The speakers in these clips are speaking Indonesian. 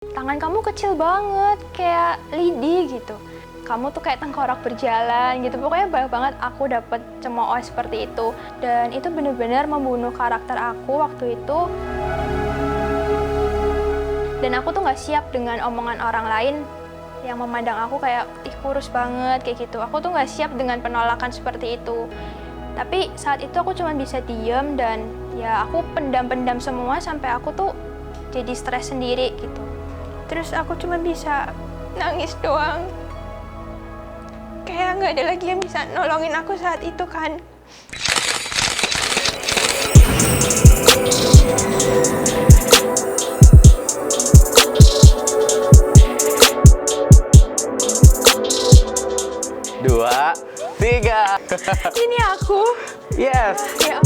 Tangan kamu kecil banget, kayak lidi gitu. Kamu tuh kayak tengkorak berjalan gitu. Pokoknya banyak banget aku dapet cemooh seperti itu. Dan itu bener-bener membunuh karakter aku waktu itu. Dan aku tuh nggak siap dengan omongan orang lain yang memandang aku kayak, ih kurus banget, kayak gitu. Aku tuh nggak siap dengan penolakan seperti itu. Tapi saat itu aku cuma bisa diem dan ya aku pendam-pendam semua sampai aku tuh jadi stres sendiri gitu. Terus aku cuma bisa nangis doang. Kayak nggak ada lagi yang bisa nolongin aku saat itu kan. Dua, tiga. Ini aku. Yes. Ya.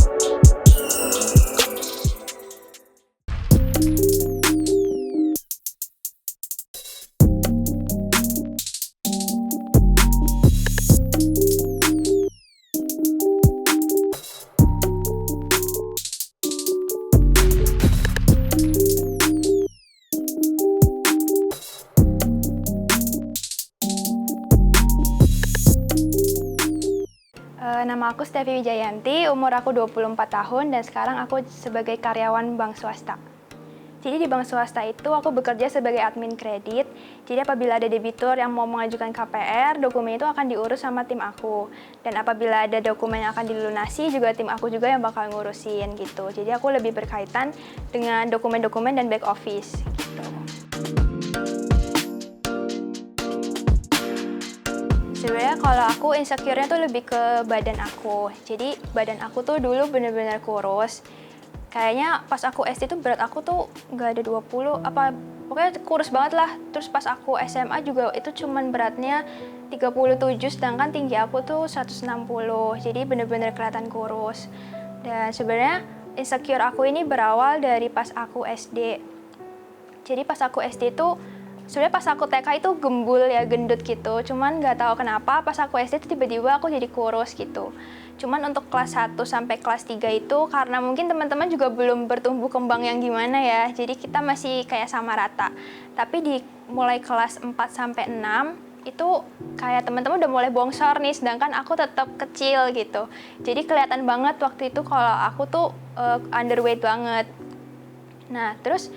Nama aku Stevi Wijayanti, umur aku 24 tahun dan sekarang aku sebagai karyawan bank swasta. Jadi di bank swasta itu aku bekerja sebagai admin kredit. Jadi apabila ada debitur yang mau mengajukan KPR, dokumen itu akan diurus sama tim aku. Dan apabila ada dokumen yang akan dilunasi, juga tim aku juga yang bakal ngurusin gitu. Jadi aku lebih berkaitan dengan dokumen-dokumen dan back office gitu. Sebenarnya kalau aku insecure-nya tuh lebih ke badan aku. Jadi badan aku tuh dulu bener-bener kurus. Kayaknya pas aku SD tuh berat aku tuh nggak ada 20, pokoknya kurus banget lah. Terus pas aku SMA juga itu cuman beratnya 37, sedangkan tinggi aku tuh 160. Jadi bener-bener kelihatan kurus. Dan sebenarnya insecure aku ini berawal dari pas aku SD. Jadi pas aku SD tuh sebenarnya pas aku TK itu gembul ya, gendut gitu. Cuman nggak tahu kenapa pas aku SD tuh tiba-tiba aku jadi kurus gitu. Cuman untuk kelas 1 sampai kelas 3 itu karena mungkin teman-teman juga belum bertumbuh kembang yang gimana ya. Jadi kita masih kayak sama rata. Tapi di mulai kelas 4 sampai 6 itu kayak teman-teman udah mulai bongsor nih, sedangkan aku tetap kecil gitu. Jadi kelihatan banget waktu itu kalau aku tuh underweight banget. Nah, terus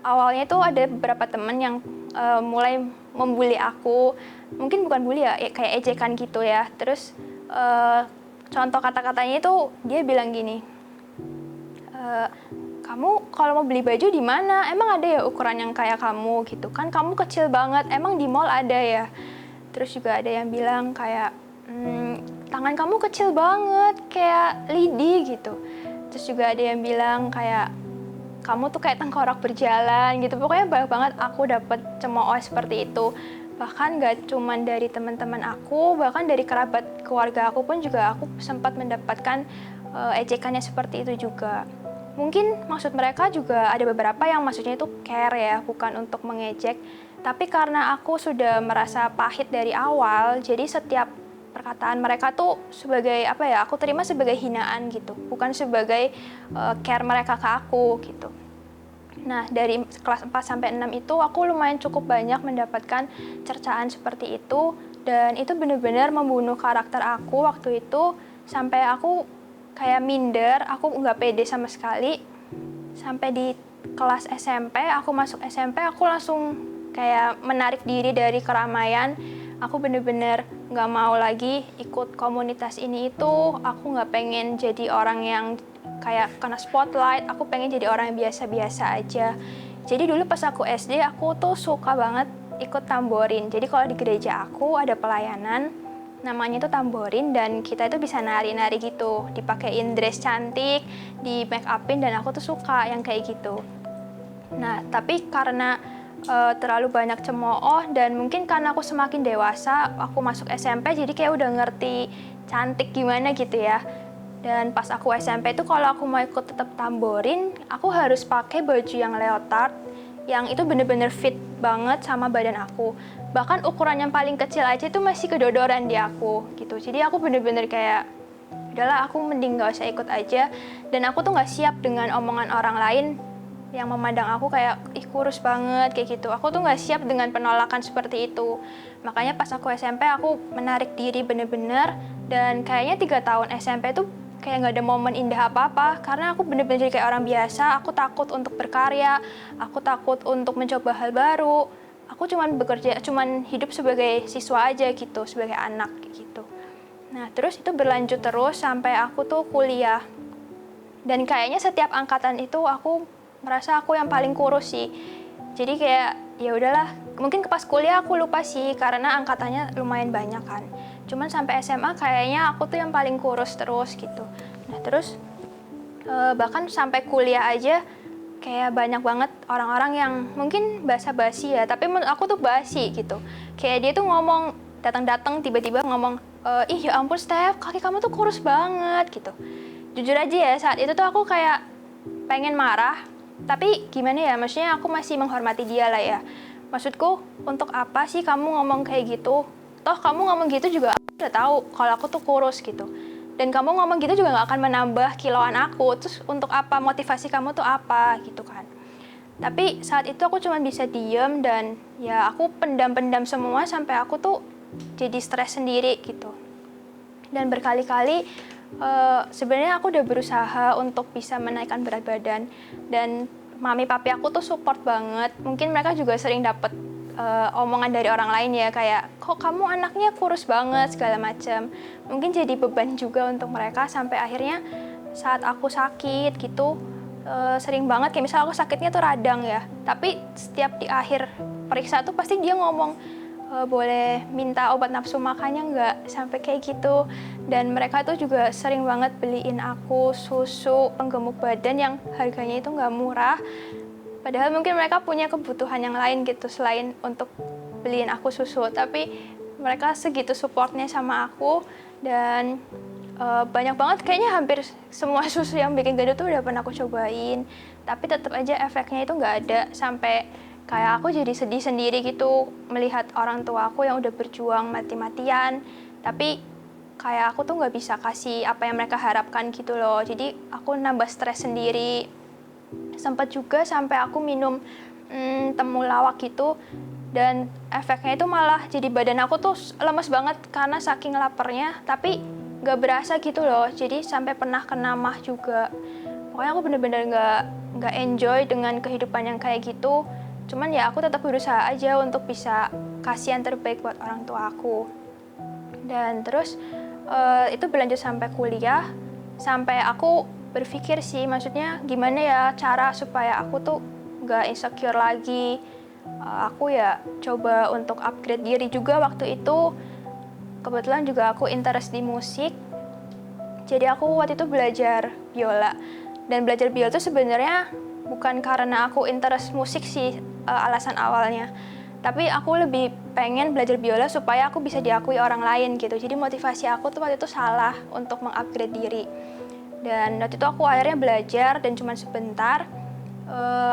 awalnya tuh ada beberapa temen yang mulai membuli aku, mungkin bukan bully ya, kayak ejekan gitu ya. Terus contoh kata-katanya itu dia bilang gini, kamu kalau mau beli baju di mana? Emang ada ya ukuran yang kayak kamu gitu kan? Kamu kecil banget, emang di mall ada ya? Terus juga ada yang bilang kayak, tangan kamu kecil banget, kayak lidi gitu. Terus juga ada yang bilang kayak, kamu tuh kayak tengkorak berjalan gitu. Pokoknya banyak banget aku dapet cemooh seperti itu. Bahkan gak cuman dari teman-teman aku, bahkan dari kerabat keluarga aku pun juga aku sempat mendapatkan ejekannya seperti itu juga. Mungkin maksud mereka juga ada beberapa yang maksudnya itu care ya, bukan untuk mengejek. Tapi karena aku sudah merasa pahit dari awal, jadi setiap perkataan mereka tuh sebagai apa ya, aku terima sebagai hinaan gitu, bukan sebagai care mereka ke aku gitu. Nah, dari kelas 4 sampai 6 itu aku lumayan cukup banyak mendapatkan cercaan seperti itu, dan itu benar-benar membunuh karakter aku waktu itu sampai aku kayak minder, aku nggak pede sama sekali. Sampai di kelas SMP, aku masuk SMP, aku langsung kayak menarik diri dari keramaian. Aku bener-bener nggak mau lagi ikut komunitas ini itu. Aku nggak pengen jadi orang yang kayak kena spotlight. Aku pengen jadi orang yang biasa-biasa aja. Jadi dulu pas aku SD, aku tuh suka banget ikut tamborin. Jadi kalau di gereja aku ada pelayanan, namanya itu tamborin, dan kita itu bisa nari-nari gitu, dipakein dress cantik, di make upin, dan aku tuh suka yang kayak gitu. Nah, tapi karena terlalu banyak cemooh dan mungkin karena aku semakin dewasa, aku masuk SMP jadi kayak udah ngerti cantik gimana gitu ya. Dan pas aku SMP itu kalau aku mau ikut tetap tamborin, aku harus pakai baju yang leotard, yang itu bener-bener fit banget sama badan aku. Bahkan ukuran yang paling kecil aja itu masih kedodoran di aku gitu. Jadi aku bener-bener kayak, udahlah aku mending gak usah ikut aja. Dan aku tuh gak siap dengan omongan orang lain yang memandang aku kayak ih kurus banget kayak gitu. Aku tuh nggak siap dengan penolakan seperti itu. Makanya pas aku SMP aku menarik diri bener-bener, dan kayaknya 3 tahun SMP tuh kayak nggak ada momen indah apa-apa karena aku bener-bener jadi kayak orang biasa. Aku takut untuk berkarya, aku takut untuk mencoba hal baru. Aku cuman hidup sebagai siswa aja gitu, sebagai anak gitu. Nah terus itu berlanjut terus sampai aku tuh kuliah. Dan kayaknya setiap angkatan itu aku merasa aku yang paling kurus sih. Jadi kayak ya udahlah, mungkin pas kuliah aku lupa sih karena angkatannya lumayan banyak kan. Cuman sampai SMA kayaknya aku tuh yang paling kurus terus gitu. Nah terus bahkan sampai kuliah aja kayak banyak banget orang-orang yang mungkin basa-basi ya, tapi menurut aku tuh basi gitu. Kayak dia tuh ngomong, datang-datang tiba-tiba ngomong, ih ya ampun Steph, kaki kamu tuh kurus banget gitu. Jujur aja ya, saat itu tuh aku kayak pengen marah, tapi gimana ya, maksudnya aku masih menghormati dia lah ya. Maksudku, untuk apa sih kamu ngomong kayak gitu? Toh kamu ngomong gitu juga aku udah tahu kalau aku tuh kurus gitu. Dan kamu ngomong gitu juga gak akan menambah kiloan aku, terus untuk apa, motivasi kamu tuh apa gitu kan. Tapi saat itu aku cuma bisa diem dan ya aku pendam-pendam semua sampai aku tuh jadi stres sendiri gitu. Dan berkali-kali sebenarnya aku udah berusaha untuk bisa menaikkan berat badan, dan mami papi aku tuh support banget. Mungkin mereka juga sering dapet omongan dari orang lain ya, kayak kok kamu anaknya kurus banget segala macam. Mungkin jadi beban juga untuk mereka sampai akhirnya saat aku sakit gitu sering banget kayak misal aku sakitnya tuh radang ya, tapi setiap di akhir periksa tuh pasti dia ngomong, boleh minta obat nafsu makannya nggak, sampai kayak gitu. Dan mereka tuh juga sering banget beliin aku susu penggemuk badan yang harganya itu nggak murah, padahal mungkin mereka punya kebutuhan yang lain gitu selain untuk beliin aku susu. Tapi mereka segitu supportnya sama aku, dan banyak banget kayaknya hampir semua susu yang bikin gendut tuh udah pernah aku cobain, tapi tetap aja efeknya itu nggak ada. Sampai kayak aku jadi sedih sendiri gitu melihat orang tua aku yang udah berjuang mati-matian, tapi kayak aku tuh nggak bisa kasih apa yang mereka harapkan gitu loh. Jadi aku nambah stres sendiri. Sempat juga sampai aku minum temulawak gitu, dan efeknya itu malah jadi badan aku tuh lemes banget karena saking laparnya, tapi nggak berasa gitu loh. Jadi sampai pernah kena mah juga. Pokoknya aku bener-bener nggak enjoy dengan kehidupan yang kayak gitu. Cuman ya aku tetap berusaha aja untuk bisa kasih yang terbaik buat orang tua aku. Dan terus itu berlanjut sampai kuliah, sampai aku berpikir sih, maksudnya gimana ya cara supaya aku tuh nggak insecure lagi. Aku ya coba untuk upgrade diri juga waktu itu. Kebetulan juga aku interest di musik, jadi aku waktu itu belajar biola. Dan belajar biola itu sebenarnya bukan karena aku interest musik sih alasan awalnya, tapi aku lebih pengen belajar biola supaya aku bisa diakui orang lain gitu. Jadi motivasi aku tuh waktu itu salah untuk mengupgrade diri. Dan waktu itu aku akhirnya belajar dan cuma sebentar.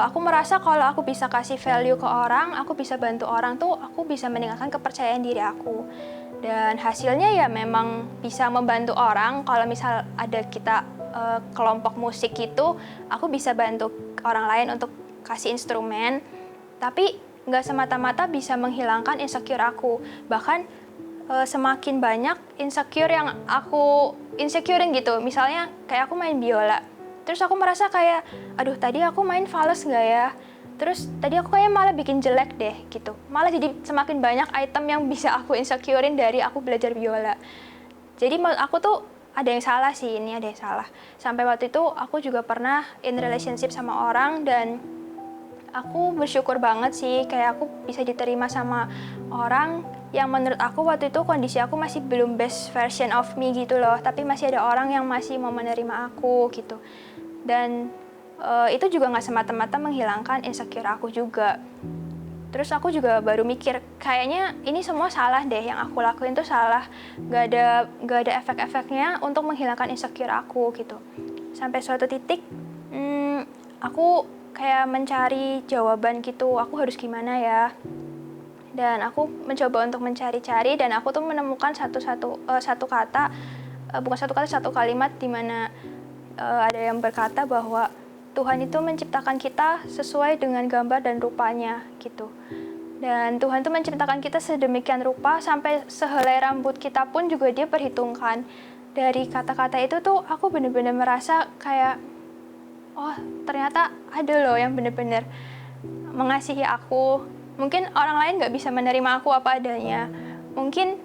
Aku merasa kalau aku bisa kasih value ke orang, aku bisa bantu orang tuh, aku bisa meningkatkan kepercayaan diri aku. Dan hasilnya ya memang bisa membantu orang. Kalau misal ada kita kelompok musik gitu, aku bisa bantu orang lain untuk kasih instrumen, tapi nggak semata-mata bisa menghilangkan insecure aku. Bahkan semakin banyak insecure yang aku insecurein gitu. Misalnya kayak aku main biola, terus aku merasa kayak, aduh tadi aku main fals nggak ya? Terus tadi aku kayak malah bikin jelek deh gitu. Malah jadi semakin banyak item yang bisa aku insecurein dari aku belajar biola. Jadi menurut aku tuh ada yang salah sih, ini ada yang salah. Sampai waktu itu aku juga pernah in relationship sama orang, dan aku bersyukur banget sih kayak aku bisa diterima sama orang yang menurut aku waktu itu kondisi aku masih belum best version of me gitu loh, tapi masih ada orang yang masih mau menerima aku gitu. Dan itu juga nggak semata-mata menghilangkan insecure aku juga. Terus aku juga baru mikir, kayaknya ini semua salah deh, yang aku lakuin tuh salah, nggak ada efek-efeknya untuk menghilangkan insecure aku gitu. Sampai suatu titik, aku kayak mencari jawaban gitu, aku harus gimana ya. Dan aku mencoba untuk mencari-cari, dan aku tuh menemukan satu kata, bukan satu kata, satu kalimat di mana ada yang berkata bahwa Tuhan itu menciptakan kita sesuai dengan gambar dan rupanya gitu. Dan Tuhan tuh menciptakan kita sedemikian rupa sampai sehelai rambut kita pun juga Dia perhitungkan. Dari kata-kata itu tuh aku benar-benar merasa kayak, oh ternyata ada loh yang benar-benar mengasihi aku. Mungkin orang lain nggak bisa menerima aku apa adanya. Mungkin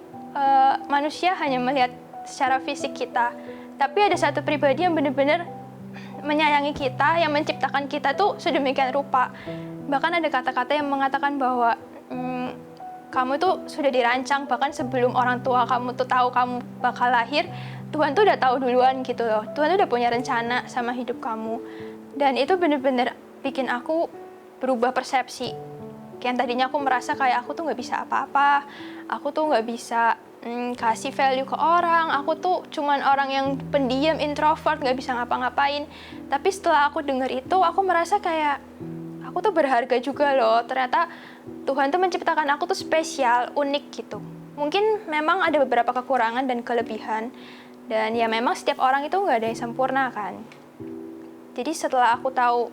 manusia hanya melihat secara fisik kita. Tapi ada satu pribadi yang benar-benar menyayangi kita, yang menciptakan kita tuh sedemikian rupa. Bahkan ada kata-kata yang mengatakan bahwa kamu tuh sudah dirancang, bahkan sebelum orang tua kamu tuh tahu kamu bakal lahir, Tuhan tuh udah tahu duluan gitu loh. Tuhan tuh udah punya rencana sama hidup kamu. Dan itu bener-bener bikin aku berubah persepsi. Yang tadinya aku merasa kayak aku tuh nggak bisa apa-apa, aku tuh nggak bisa kasih value ke orang, aku tuh cuman orang yang pendiam, introvert, nggak bisa ngapa-ngapain. Tapi setelah aku denger itu, aku merasa kayak aku tuh berharga juga loh. Ternyata Tuhan tuh menciptakan aku tuh spesial, unik gitu. Mungkin memang ada beberapa kekurangan dan kelebihan. Dan ya memang setiap orang itu nggak ada yang sempurna kan. Jadi setelah aku tahu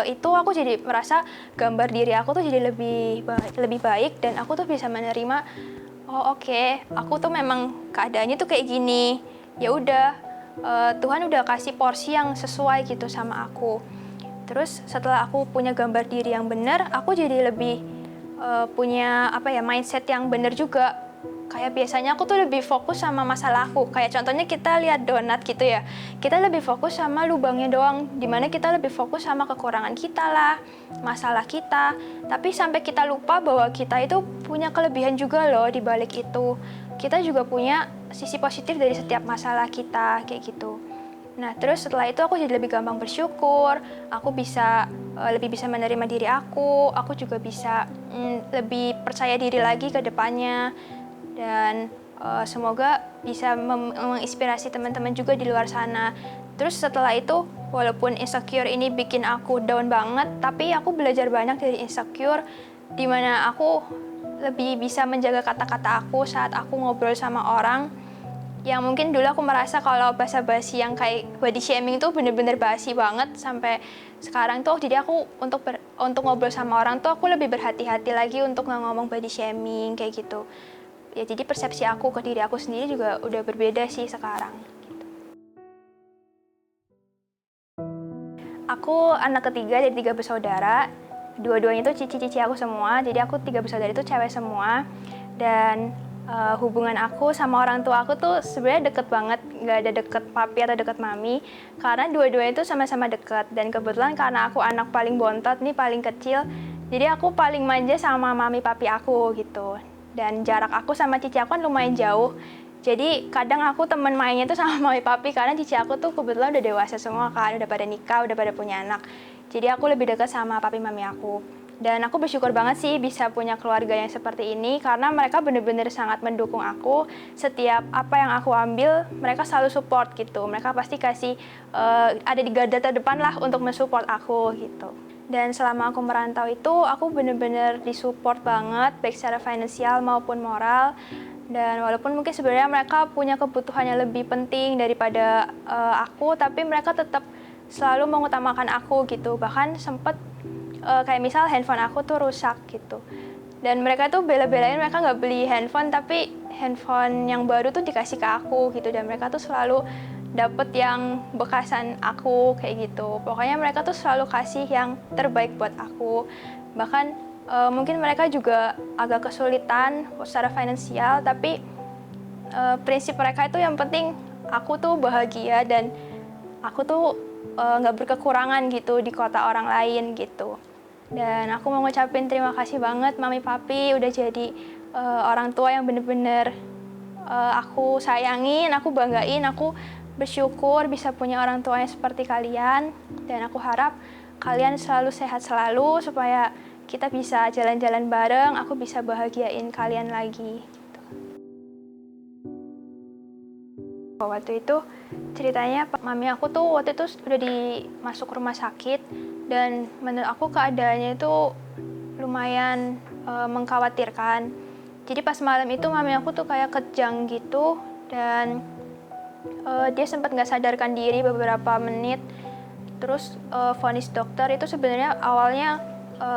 itu, aku jadi merasa gambar diri aku tuh jadi lebih baik. Dan aku tuh bisa menerima, oh oke, aku tuh memang keadaannya tuh kayak gini. Ya udah, Tuhan udah kasih porsi yang sesuai gitu sama aku. Terus setelah aku punya gambar diri yang benar, aku jadi lebih punya mindset yang benar juga. Kayak biasanya aku tuh lebih fokus sama masalahku. Kayak contohnya kita lihat donat gitu ya. Kita lebih fokus sama lubangnya doang. Dimana kita lebih fokus sama kekurangan kita lah, masalah kita. Tapi sampai kita lupa bahwa kita itu punya kelebihan juga loh di balik itu. Kita juga punya sisi positif dari setiap masalah kita, kayak gitu. Nah, terus setelah itu aku jadi lebih gampang bersyukur, aku bisa lebih bisa menerima diri aku juga bisa lebih percaya diri lagi ke depannya, dan semoga bisa menginspirasi teman-teman juga di luar sana. Terus setelah itu, walaupun insecure ini bikin aku down banget, tapi aku belajar banyak dari insecure, di mana aku lebih bisa menjaga kata-kata aku saat aku ngobrol sama orang. Yang mungkin dulu aku merasa kalau basa-basi yang kayak body shaming itu bener-bener basi banget, sampai sekarang tuh jadi aku untuk ngobrol sama orang tuh aku lebih berhati-hati lagi untuk nggak ngomong body shaming kayak gitu. Ya jadi persepsi aku ke diri aku sendiri juga udah berbeda sih sekarang. Aku anak ketiga dari 3 bersaudara. Dua-duanya itu cici-cici aku semua, jadi aku 3 bersaudara itu cewek semua. Dan hubungan aku sama orang tua aku tuh sebenarnya deket banget, nggak ada deket papi atau deket mami, karena dua-duanya itu sama-sama deket. Dan kebetulan karena aku anak paling bontot nih, paling kecil, jadi aku paling manja sama mami papi aku gitu. Dan jarak aku sama cici aku kan lumayan jauh, jadi kadang aku temen mainnya tuh sama mami papi, karena cici aku tuh kebetulan udah dewasa semua kan, udah pada nikah, udah pada punya anak. Jadi aku lebih dekat sama papi mami aku. Dan aku bersyukur banget sih bisa punya keluarga yang seperti ini, karena mereka bener-bener sangat mendukung aku. Setiap apa yang aku ambil, mereka selalu support gitu. Mereka pasti kasih, ada di garda terdepan lah untuk mensupport aku gitu. Dan selama aku merantau itu, aku bener-bener disupport banget, baik secara finansial maupun moral. Dan walaupun mungkin sebenarnya mereka punya kebutuhan yang lebih penting daripada aku, tapi mereka tetap selalu mengutamakan aku gitu. Bahkan sempet kayak misal handphone aku tuh rusak gitu, dan mereka tuh bela-belain mereka nggak beli handphone, tapi handphone yang baru tuh dikasih ke aku gitu. Dan mereka tuh selalu dapet yang bekasan aku kayak gitu. Pokoknya mereka tuh selalu kasih yang terbaik buat aku. Bahkan mungkin mereka juga agak kesulitan secara finansial, tapi prinsip mereka itu yang penting aku tuh bahagia dan aku tuh nggak berkekurangan gitu di kota orang lain gitu. Dan aku mau ngucapin terima kasih banget mami papi udah jadi orang tua yang bener-bener aku sayangin, aku banggain, aku bersyukur bisa punya orang tua yang seperti kalian. Dan aku harap kalian selalu sehat selalu supaya kita bisa jalan-jalan bareng, aku bisa bahagiain kalian lagi. Waktu itu ceritanya mami aku tuh waktu itu udah masuk rumah sakit, dan menurut aku keadaannya itu lumayan mengkhawatirkan. Jadi pas malam itu mami aku tuh kayak kejang gitu, dan dia sempat nggak sadarkan diri beberapa menit. Terus vonis dokter itu sebenarnya awalnya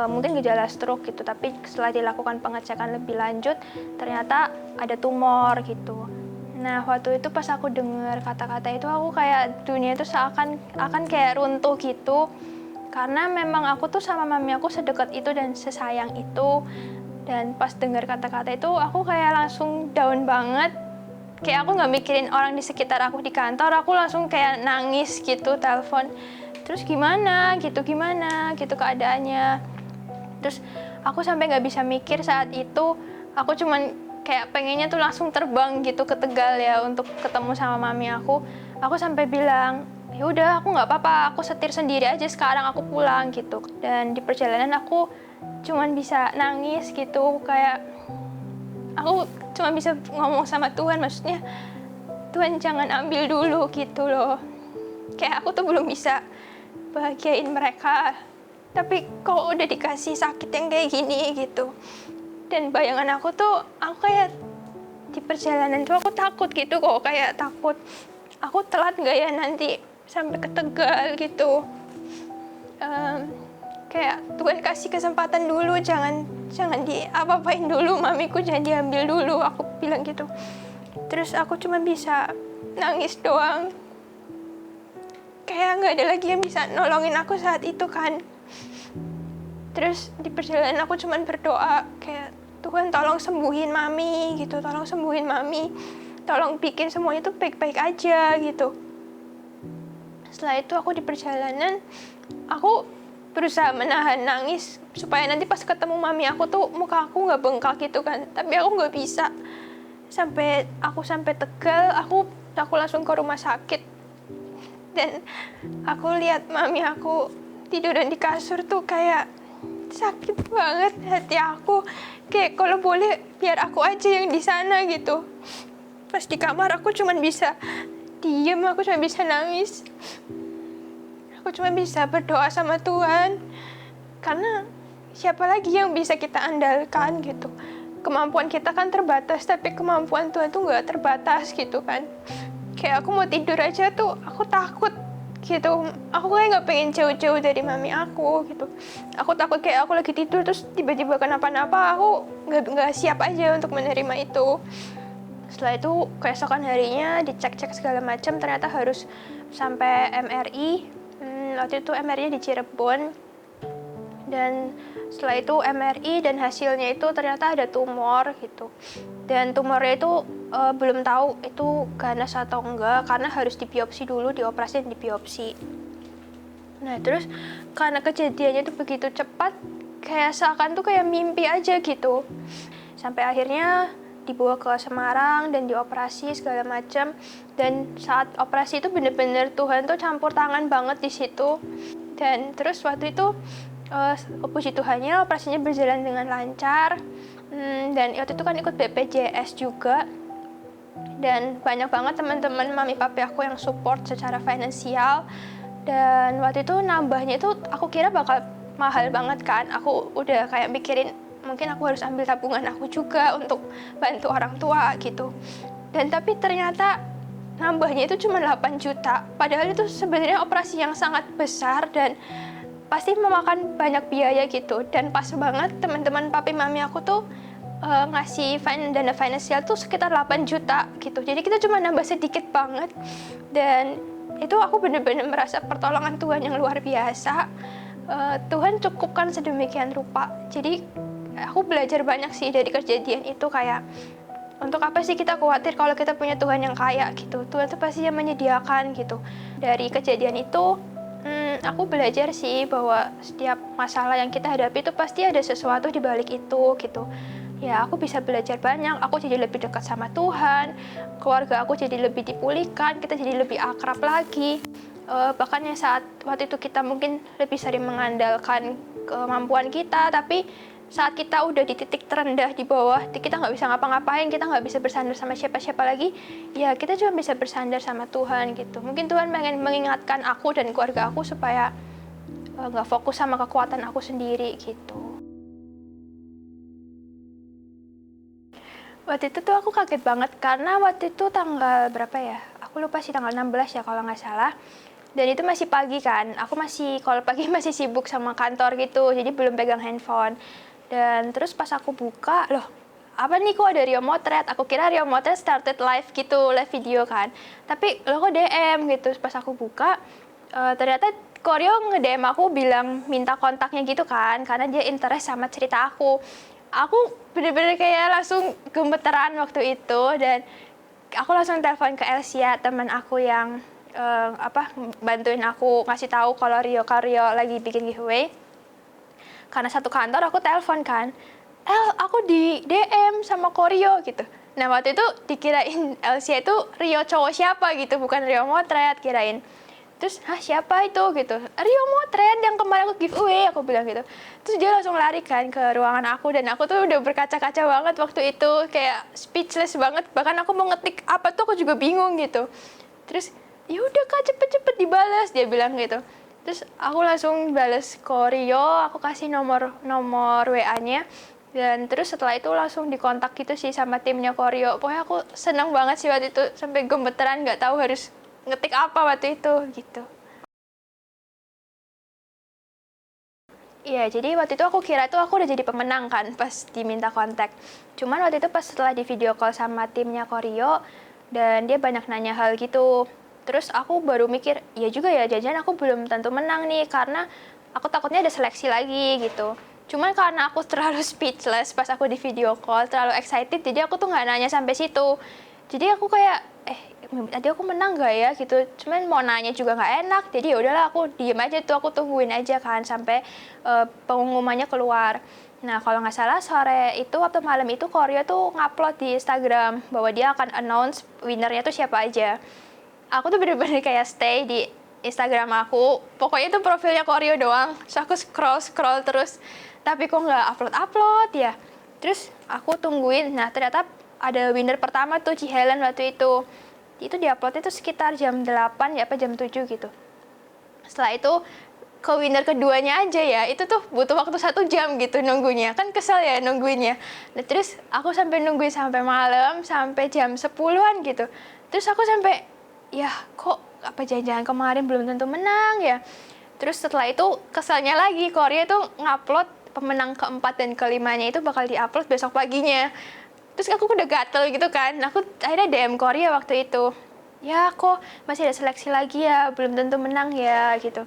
mungkin gejala stroke gitu, tapi setelah dilakukan pengecekan lebih lanjut ternyata ada tumor gitu. Nah, waktu itu pas aku dengar kata-kata itu, aku kayak dunia itu akan kayak runtuh gitu. Karena memang aku tuh sama mami aku sedekat itu dan sesayang itu. Dan pas dengar kata-kata itu, aku kayak langsung down banget. Kayak aku nggak mikirin orang di sekitar aku di kantor, aku langsung kayak nangis gitu, telepon. Terus gimana gitu keadaannya. Terus aku sampai nggak bisa mikir saat itu, aku cuman kayak pengennya tuh langsung terbang gitu ke Tegal ya untuk ketemu sama mami aku. Aku sampai bilang, ya udah aku nggak apa-apa, aku setir sendiri aja sekarang, aku pulang gitu. Dan di perjalanan aku cuman bisa nangis gitu, kayak aku cuma bisa ngomong sama Tuhan, maksudnya Tuhan jangan ambil dulu gitu loh. Kayak aku tuh belum bisa bahagiain mereka, tapi kok udah dikasih sakit yang kayak gini gitu. Dan bayangan aku tuh, aku kayak di perjalanan tuh aku takut gitu kok, kayak takut aku telat nggak ya nanti sampai ke Tegal gitu. Kayak Tuhan kasih kesempatan dulu, jangan diapa-apain dulu, mamiku jangan diambil dulu, aku bilang gitu. Terus aku cuma bisa nangis doang, kayak nggak ada lagi yang bisa nolongin aku saat itu kan. Terus di perjalanan aku cuma berdoa kayak, Tuhan tolong sembuhin mami gitu, tolong sembuhin mami, tolong bikin semuanya tuh baik-baik aja gitu. Setelah itu aku di perjalanan, aku berusaha menahan nangis supaya nanti pas ketemu mami aku tuh muka aku nggak bengkak gitu kan, tapi aku nggak bisa. Sampai Tegal, aku langsung ke rumah sakit dan aku lihat mami aku tiduran di kasur tuh kayak sakit banget hati aku, kayak kalau boleh biar aku aja yang di sana gitu. Pas di kamar aku cuma bisa diem, aku cuma bisa nangis, aku cuma bisa berdoa sama Tuhan, karena siapa lagi yang bisa kita andalkan gitu. Kemampuan kita kan terbatas, tapi kemampuan Tuhan tuh nggak terbatas gitu kan. Kayak aku mau tidur aja tuh aku takut gitu, aku kayak nggak pengen jauh-jauh dari mami aku gitu. Aku takut kayak aku lagi tidur terus tiba-tiba kenapa-napa, aku nggak siap aja untuk menerima itu. Setelah itu keesokan harinya dicek-cek segala macam, ternyata harus sampai MRI. Waktu itu MRI di Cirebon, dan setelah itu MRI dan hasilnya itu ternyata ada tumor gitu. Dan tumornya itu belum tahu itu ganas atau enggak, karena harus dibiopsi dulu, dioperasi dan dibiopsi. Nah terus karena kejadiannya itu begitu cepat, kayak seakan tuh kayak mimpi aja gitu. Sampai akhirnya dibawa ke Semarang dan dioperasi segala macam. Dan saat operasi itu bener-bener Tuhan tuh campur tangan banget di situ. Dan terus waktu itu puji Tuhannya operasinya berjalan dengan lancar. Dan waktu itu kan ikut BPJS juga. Dan banyak banget teman-teman mami papi aku yang support secara finansial. Dan waktu itu nambahnya itu aku kira bakal mahal banget kan. Aku udah kayak mikirin mungkin aku harus ambil tabungan aku juga untuk bantu orang tua gitu. Dan tapi ternyata nambahnya itu cuma 8 juta. Padahal itu sebenarnya operasi yang sangat besar dan pasti memakan banyak biaya gitu. Dan pas banget teman-teman papi mami aku tuh ngasih dana finansial tuh sekitar 8 juta gitu. Jadi kita cuma nambah sedikit banget. Dan itu aku bener-bener merasa pertolongan Tuhan yang luar biasa. Tuhan cukupkan sedemikian rupa. Jadi aku belajar banyak sih dari kejadian itu, kayak untuk apa sih kita khawatir kalau kita punya Tuhan yang kaya gitu. Tuhan tuh pasti yang menyediakan gitu. Dari kejadian itu aku belajar sih bahwa setiap masalah yang kita hadapi itu pasti ada sesuatu di balik itu gitu. Ya aku bisa belajar banyak, aku jadi lebih dekat sama Tuhan, keluarga aku jadi lebih dipulihkan, kita jadi lebih akrab lagi. Bahkan yang saat waktu itu kita mungkin lebih sering mengandalkan kemampuan kita, tapi saat kita udah di titik terendah di bawah, kita nggak bisa ngapa-ngapain, kita nggak bisa bersandar sama siapa-siapa lagi, ya kita cuma bisa bersandar sama Tuhan gitu. Mungkin Tuhan pengen mengingatkan aku dan keluarga aku supaya nggak fokus sama kekuatan aku sendiri gitu. Waktu itu tuh aku kaget banget karena waktu itu tanggal berapa ya? Aku lupa sih, tanggal 16 ya kalau nggak salah. Dan itu masih pagi kan, aku masih kalau pagi masih sibuk sama kantor gitu, jadi belum pegang handphone. Dan terus pas aku buka, loh apa nih kok ada Rio Motret? Aku kira Rio Motret started live gitu, live video kan. Tapi lo kok DM gitu, pas aku buka, ternyata Koryo nge-DM aku bilang minta kontaknya gitu kan, karena dia interest sama cerita aku. Aku bener-bener kayak langsung gemeteran waktu itu, dan aku langsung telepon ke Elsia, teman aku yang bantuin aku ngasih tahu kalau Rio lagi bikin giveaway. Karena satu kantor aku telepon kan, aku di DM sama Koryo gitu. Nah waktu itu dikirain Elsia itu Rio cowok siapa gitu, bukan Rio Motret kirain. Terus, siapa itu gitu? Rio Motret yang kemarin aku giveaway, aku bilang gitu. Terus dia langsung lari kan ke ruangan aku, dan aku tuh udah berkaca-kaca banget waktu itu, kayak speechless banget. Bahkan aku mau ngetik apa tuh aku juga bingung gitu. Terus, ya udah Kak, cepet-cepet dibalas, dia bilang gitu. Terus aku langsung balas ke Rio, aku kasih nomor WA-nya. Dan terus setelah itu langsung dikontak gitu sih sama timnya Koryo. Pokoknya aku seneng banget sih waktu itu, sampai gemeteran nggak tahu harus ngetik apa waktu itu gitu. Iya, jadi waktu itu aku kira tuh aku udah jadi pemenang kan pas diminta kontak. Cuman waktu itu pas setelah di video call sama timnya Koryo, dan dia banyak nanya hal gitu. Terus aku baru mikir, ya juga ya, jajan aku belum tentu menang nih, karena aku takutnya ada seleksi lagi gitu. Cuman karena aku terlalu speechless pas aku di video call, terlalu excited, jadi aku tuh nggak nanya sampai situ. Jadi aku kayak, tadi aku menang gak ya gitu. Cuman mau nanya juga nggak enak, jadi ya udahlah aku diem aja tuh, aku tungguin aja kan sampai pengumumannya keluar. Nah kalau nggak salah sore itu atau malam itu Koryo tuh ngupload di Instagram bahwa dia akan announce winnernya tuh siapa aja. Aku tuh bener-bener kayak stay di Instagram aku, pokoknya itu profilnya Koryo doang. So aku scroll terus, tapi kok nggak upload ya. Terus aku tungguin, nah ternyata ada winner pertama tuh, Ci Helen waktu itu. Itu diuploadnya tuh sekitar jam 8 ya apa jam 7 gitu. Setelah itu ke winner keduanya aja ya, itu tuh butuh waktu 1 jam gitu nunggunya. Kan kesel ya nungguinnya. Nah, terus aku sampai nungguin sampai malam, sampai jam 10-an gitu. Terus aku sampai, ya kok apa jangan-jangan kemarin belum tentu menang ya. Terus setelah itu keselnya lagi, Korea tuh ngupload pemenang keempat dan kelimanya itu bakal diupload besok paginya. Terus aku udah gatel gitu kan, aku akhirnya DM Korea waktu itu. Ya kok masih ada seleksi lagi ya, belum tentu menang ya gitu.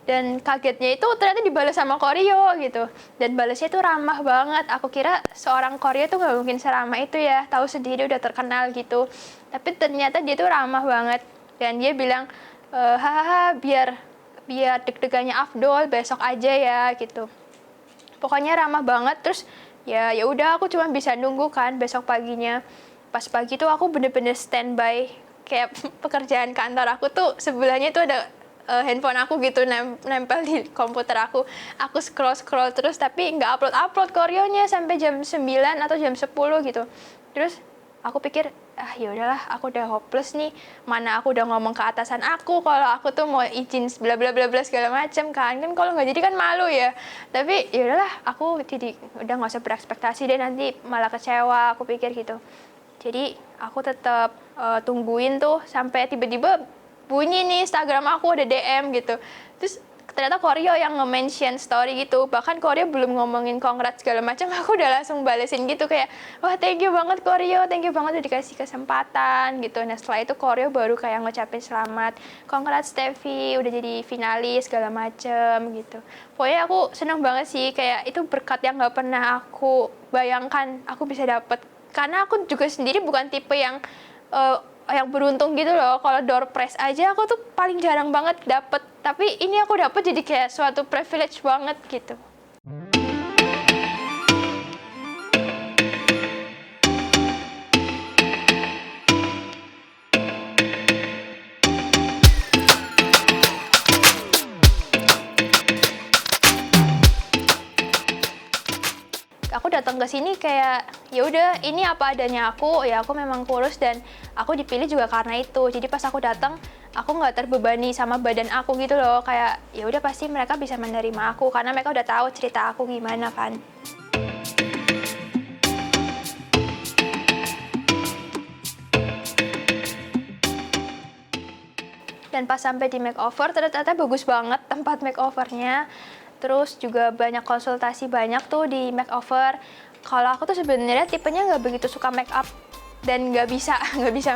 Dan kagetnya itu ternyata dibalas sama Koryo gitu. Dan balasnya itu ramah banget. Aku kira seorang Koryo tuh gak mungkin seramah itu ya, tahu sendiri udah terkenal gitu. Tapi ternyata dia tuh ramah banget. Dan dia bilang, hahaha biar deg-degannya afdol besok aja ya gitu. Pokoknya ramah banget. Terus ya udah aku cuma bisa nunggu kan besok paginya. Pas pagi tuh aku bener-bener standby, kayak pekerjaan kantor aku tuh sebelahnya tuh ada handphone aku gitu nempel di komputer aku scroll terus, tapi nggak upload Koryonya sampai jam 9 atau jam 10 gitu. Terus aku pikir, ya udahlah, aku udah hopeless nih, mana aku udah ngomong ke atasan aku kalau aku tuh mau izin bla bla bla bla segala macem kan kalau nggak jadi kan malu ya. Tapi ya udahlah, aku jadi udah nggak usah berekspektasi deh, nanti malah kecewa, aku pikir gitu. Jadi aku tetap tungguin tuh sampai tiba-tiba bunyi nih Instagram aku ada DM gitu. Terus ternyata Koryo yang nge-mention story gitu. Bahkan Koryo belum ngomongin congrats segala macam, aku udah langsung balesin gitu kayak, wah thank you banget Koryo, thank you banget udah dikasih kesempatan gitu. Nah setelah itu Koryo baru kayak ngucapin selamat, congrats Steffi udah jadi finalis segala macem gitu. Pokoknya aku seneng banget sih, kayak itu berkat yang gak pernah aku bayangkan aku bisa dapet. Karena aku juga sendiri bukan tipe yang beruntung gitu loh. Kalau door prize aja aku tuh paling jarang banget dapet, tapi ini aku dapet jadi kayak suatu privilege banget gitu. Aku datang ke sini kayak ya udah ini apa adanya aku, ya aku memang kurus dan aku dipilih juga karena itu. Jadi pas aku datang aku nggak terbebani sama badan aku gitu loh, kayak ya udah pasti mereka bisa menerima aku karena mereka udah tahu cerita aku gimana kan. Dan pas sampai di makeover ternyata bagus banget tempat makeovernya. Terus juga banyak konsultasi banyak tuh di makeover. Kalau aku tuh sebenarnya tipenya nggak begitu suka make up dan nggak bisa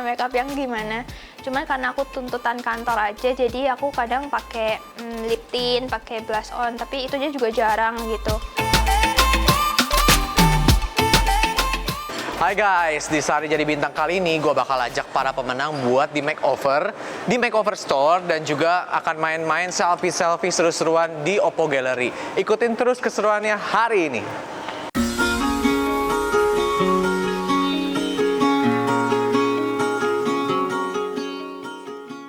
make up yang gimana. Cuman karena aku tuntutan kantor aja, jadi aku kadang pakai lip tint, pakai blush on, tapi itu aja juga jarang gitu. Hai guys, di Sehari Jadi Bintang kali ini gue bakal ajak para pemenang buat di makeover store dan juga akan main-main selfie seru-seruan di Oppo Gallery. Ikutin terus keseruannya hari ini.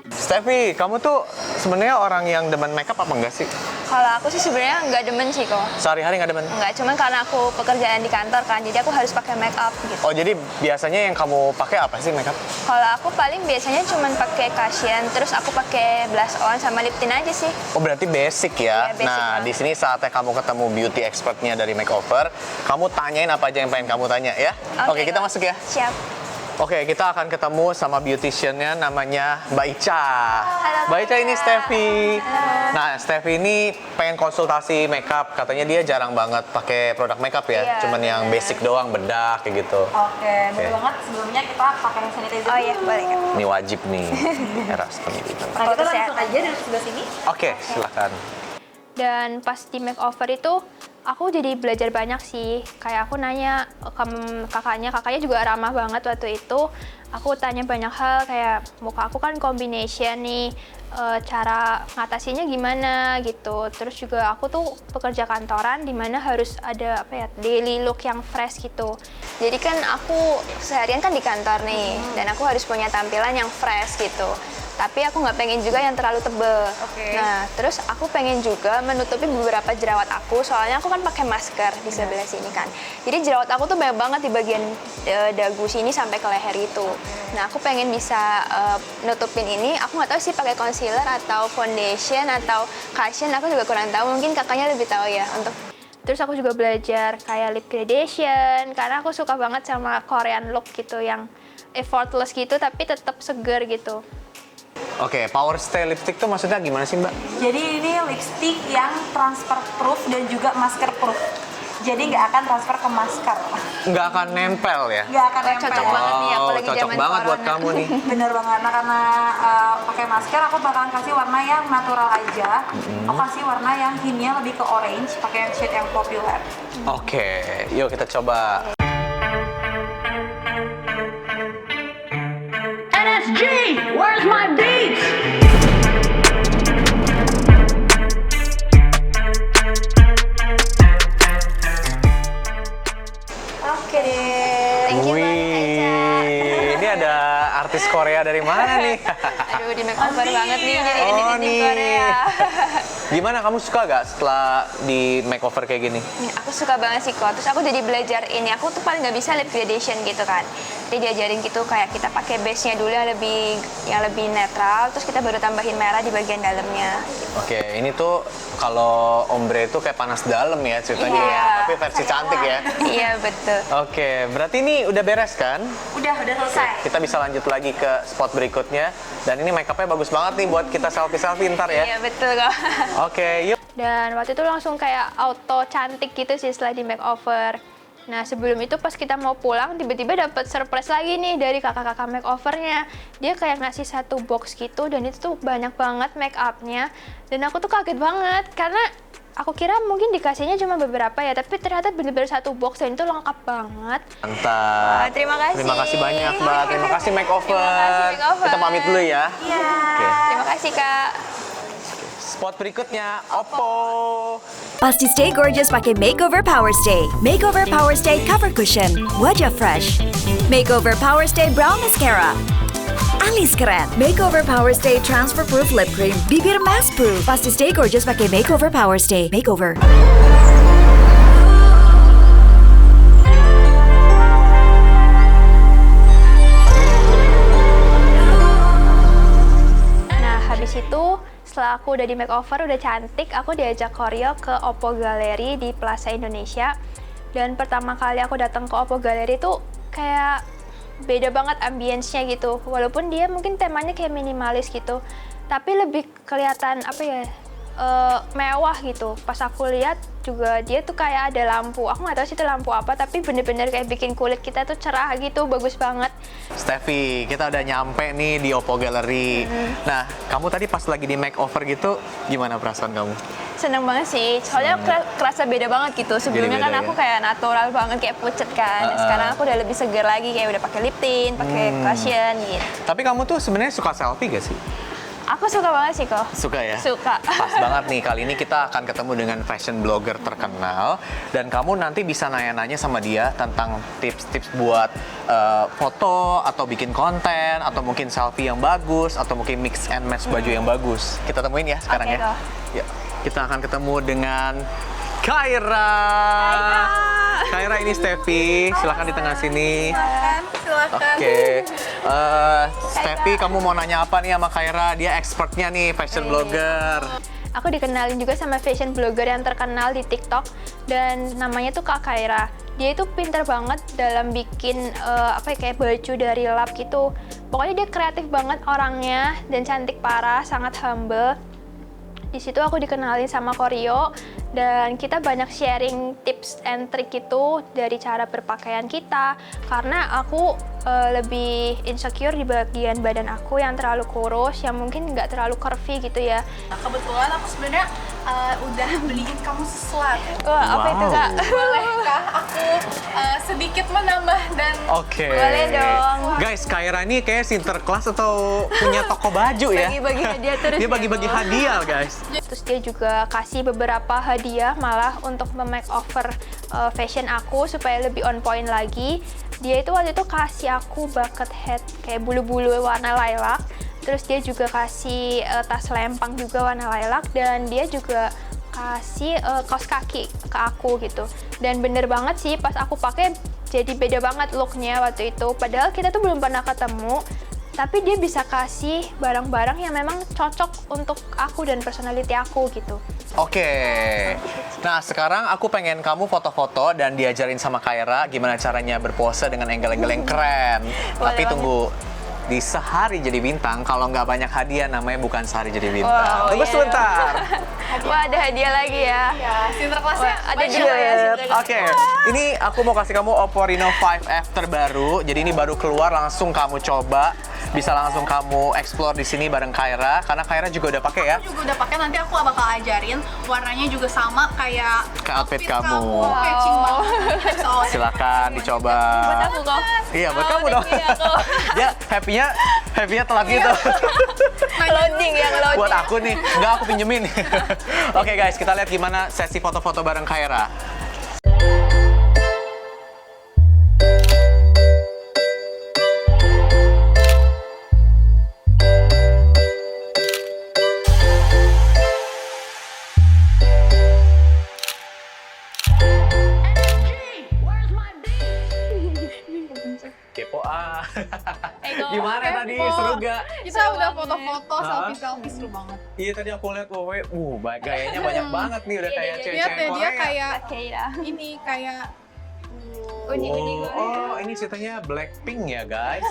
Steffi, kamu tuh sebenarnya orang yang demen makeup apa enggak sih? Kalau aku sih sebenarnya nggak demen sih kok. Sehari-hari nggak demen? Nggak, cuman karena aku pekerjaan di kantor kan, jadi aku harus pakai make up gitu. Oh, jadi biasanya yang kamu pakai apa sih makeup? Kalau aku paling biasanya cuman pakai cushion, terus aku pakai blush on sama lip tint aja sih. Oh, berarti basic ya? Iya, basic Nah, banget. di sini saatnya kamu ketemu beauty expertnya dari makeover, kamu tanyain apa aja yang pengen kamu tanya ya? Oke, kita Kak. masuk ya. Siap. Oke, kita akan ketemu sama beauticiannya namanya Mbak Ica. Halo, Mbak Ica Mbak ini Ica. Steffi. Halo. Nah, Steffi ini pengen konsultasi makeup. Katanya dia jarang banget pakai produk makeup ya. Iya, Cuman yang bener. basic doang, bedak kayak gitu. Oke, boleh banget sebelumnya kita pakai hand sanitizer. Oh iya, boleh kan. Ini wajib nih. Eraston gitu. Nah, kita Foto langsung sehat. aja dari sebelah sini. Oke, silakan. Dan pas di makeover itu aku jadi belajar banyak sih. Kayak aku nanya ke kakaknya juga ramah banget waktu itu. Aku tanya banyak hal kayak muka aku kan combination nih, cara ngatasinya gimana gitu. Terus juga aku tuh pekerja kantoran di mana harus ada apa ya, daily look yang fresh gitu. Jadi kan aku seharian kan di kantor nih dan aku harus punya tampilan yang fresh gitu. Tapi aku nggak pengen juga yang terlalu tebel. Oke. Nah, terus aku pengen juga menutupi beberapa jerawat aku, soalnya aku kan pakai masker di sebelah sini kan. Jadi jerawat aku tuh banyak banget di bagian dagu sini sampai ke leher itu. Nah, aku pengen bisa nutupin ini. Aku nggak tahu sih pakai concealer atau foundation atau cushion. Aku juga kurang tahu. Mungkin kakaknya lebih tahu ya untuk. Terus aku juga belajar kayak lip gradation karena aku suka banget sama Korean look gitu yang effortless gitu tapi tetap seger gitu. Oke, Power Stay lipstick tuh maksudnya gimana sih, Mbak? Jadi ini lipstick yang transfer proof dan juga masker proof. Jadi nggak akan transfer ke masker. Nggak akan nempel ya? Nggak akan Wah, nempel. cocok banget nih, apalagi cocok zaman banget buat corona. kamu nih. Bener banget. Nah, karena pakai masker aku bakalan kasih warna yang natural aja. Aku kasih warna yang hintnya lebih ke orange, pakai shade yang popular. Oke, yuk kita coba. NSG, where's my beats? Oke deh. Thank you banyak, Wih, ini ada artis Korea dari mana nih? Aduh, di makeover banget nih jadi Oh, ini di nih. Korea. Gimana, kamu suka gak setelah di makeover kayak gini? Aku suka banget sih kok. Terus aku jadi belajar ini. Aku tuh paling nggak bisa lip gradation gitu kan. Jadi diajarin gitu kayak kita pakai base-nya dulu yang lebih netral. Terus kita baru tambahin merah di bagian dalamnya. Oke, ini tuh kalau ombre itu kayak panas dalam ya ceritanya Iya. ya. Tapi versi cantik ya. Iya betul. Oke, berarti ini udah beres kan? Udah selesai. Kita bisa lanjut lagi ke spot berikutnya. Dan ini make upnya bagus banget nih buat kita selfie-selfie ntar ya. Iya betul kok. Oke, yuk. Dan waktu itu langsung kayak auto cantik gitu sih setelah di makeover. Nah sebelum itu pas kita mau pulang tiba-tiba dapat surprise lagi nih dari kakak-kakak makeovernya. Dia kayak ngasih satu box gitu dan itu tuh banyak banget make upnya. Dan aku tuh kaget banget karena aku kira mungkin dikasihnya cuma beberapa ya, tapi ternyata bener-bener satu box dan itu lengkap banget. Mantap. Wah, terima kasih. Terima kasih banyak, Mbak. Terima kasih makeover. Terima kasih, makeover. Kita pamit dulu ya. Iya. Oke. Terima kasih Kak. Spot berikutnya, Oppo. Pasti stay gorgeous pakai Makeover Power Stay. Makeover Power Stay Cover Cushion. Wajah fresh. Makeover Power Stay Brow Mascara. Alis keren. Makeover Power Stay Transfer Proof Lip Cream. Bibir mask proof. Pasti stay gorgeous pakai Makeover Power Stay. Makeover. Nah, habis itu setelah aku udah di makeover, udah cantik, aku diajak koreo ke Oppo Gallery di Plaza Indonesia. Dan pertama kali aku datang ke Oppo Gallery tuh kayak beda banget ambience-nya gitu. Walaupun dia mungkin temanya kayak minimalis gitu. tapi lebih kelihatan apa ya, mewah gitu. Pas aku lihat juga dia tuh kayak ada lampu, aku nggak tahu sih itu lampu apa, tapi bener-bener kayak bikin kulit kita tuh cerah gitu, bagus banget. Steffi, kita udah nyampe nih di Oppo Gallery. Nah, kamu tadi pas lagi di makeover gitu, gimana perasaan kamu? Seneng banget sih, soalnya kerasa beda banget gitu. Sebelumnya kan beda, aku ya? kayak natural banget, kayak pucet kan. Sekarang aku udah lebih seger lagi, kayak udah pakai lip tint, pakai cushion gitu. Tapi kamu tuh sebenarnya suka selfie gak sih? Aku suka banget sih kok. Suka ya? Suka. Pas banget nih, kali ini kita akan ketemu dengan fashion blogger terkenal dan kamu nanti bisa nanya-nanya sama dia tentang tips-tips buat foto atau bikin konten atau mungkin selfie yang bagus atau mungkin mix and match baju yang bagus. Kita temuin ya sekarang Oke, ya. Kak. Ya, kita akan ketemu dengan Khaira. Khaira, ini Steffi, silahkan di tengah sini. Silakan. Oke, Steffi, kamu mau nanya apa nih sama Khaira? Dia expertnya nih, fashion blogger. Aku dikenalin juga sama fashion blogger yang terkenal di TikTok dan namanya tuh Kak Khaira. Dia itu pinter banget dalam bikin apa ya, kayak baju dari lap gitu. Pokoknya dia kreatif banget orangnya dan cantik parah, sangat humble. Di situ aku dikenalin sama Koryo dan kita banyak sharing tips and trick gitu dari cara berpakaian kita, karena aku lebih insecure di bagian badan aku yang terlalu kurus, yang mungkin nggak terlalu curvy gitu ya. Nah, kebetulan aku sebenarnya udah beliin kamu sesuatu. Wah, apa itu Kak? Bolehkah aku sedikit menambah dan Oke. Boleh dong. Guys, Khaira ini kayak sinterklas atau punya toko baju ya? Bagi-bagi hadiah terus. Dia ya, bagi-bagi Kak. hadiah, guys. Terus dia juga kasih beberapa hadiah malah untuk memakeover fashion aku supaya lebih on point lagi. Dia itu waktu itu kasih aku bucket hat kayak bulu-bulu warna lilac. Terus dia juga kasih tas lempang juga warna lilac dan dia juga kasih kaos kaki ke aku gitu. Dan bener banget sih pas aku pakai jadi beda banget looknya waktu itu. Padahal kita tuh belum pernah ketemu. Tapi dia bisa kasih barang-barang yang memang cocok untuk aku dan personality aku gitu. Oke. Nah, sekarang aku pengen kamu foto-foto dan diajarin sama Khaira gimana caranya berpose dengan angle-angle yang keren. Tapi banget. tunggu, di Sehari Jadi Bintang, kalau nggak banyak hadiah namanya bukan Sehari Jadi Bintang. Wow, Tunggu iya. sebentar. Wah, ada hadiah lagi ya. ya sinterklasnya Wah, ada banyak. juga ya. Oke, ini aku mau kasih kamu Oppo Reno 5F terbaru. Jadi ini baru keluar, langsung kamu coba. Bisa langsung kamu explore di sini bareng Khaira, karena Khaira juga udah pakai ya. Aku juga udah pakai, nanti aku bakal ajarin. Warnanya juga sama kayak outfit kamu. Matching banget. Soalnya Silakan dicoba. Buat aku kok. Iya, buat kamu dong. Iya, kok. Ya, happy-nya telat gitu. Loading ya, loading. Buat aku nih, nggak aku pinjemin. Oke guys, kita lihat gimana sesi foto-foto bareng Khaira. Where's my beats? Kepo ah. Ego. Gimana tadi? Seru gak? kita udah foto-foto, Hah? selfie seru banget. Iya tadi aku lihat gayanya banyak banget nih, udah kayak Iya, cewek-cewek Lihat deh, dia Korea. kayak Khaira. ini kayak Uni-uni Oh, ini ceritanya Blackpink ya guys.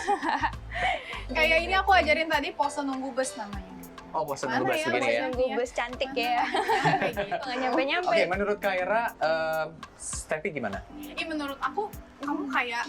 kayak ini aku ajarin tadi pose nunggu bus namanya. Oh, bosan Mana ngebahas ya, begini ya. Nunggu bus cantik ya. Kayak gitu. Nggak nyampe-nyampe. Oke, menurut Khaira, Steffi gimana? Menurut aku kamu kayak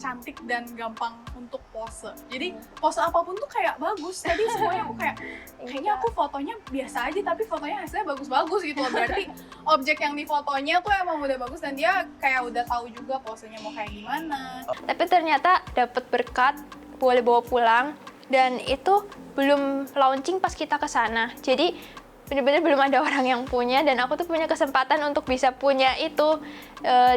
cantik dan gampang untuk pose. Jadi pose apapun tuh kayak bagus. Tadi semuanya aku kayaknya aku fotonya biasa aja tapi fotonya hasilnya bagus-bagus gitu. Berarti objek yang di fotonya tuh emang udah bagus dan dia kayak udah tahu juga posenya mau kayak gimana. Tapi ternyata dapat berkat, boleh bawa pulang, dan itu belum launching pas kita ke sana. Jadi bener-bener belum ada orang yang punya, dan aku tuh punya kesempatan untuk bisa punya itu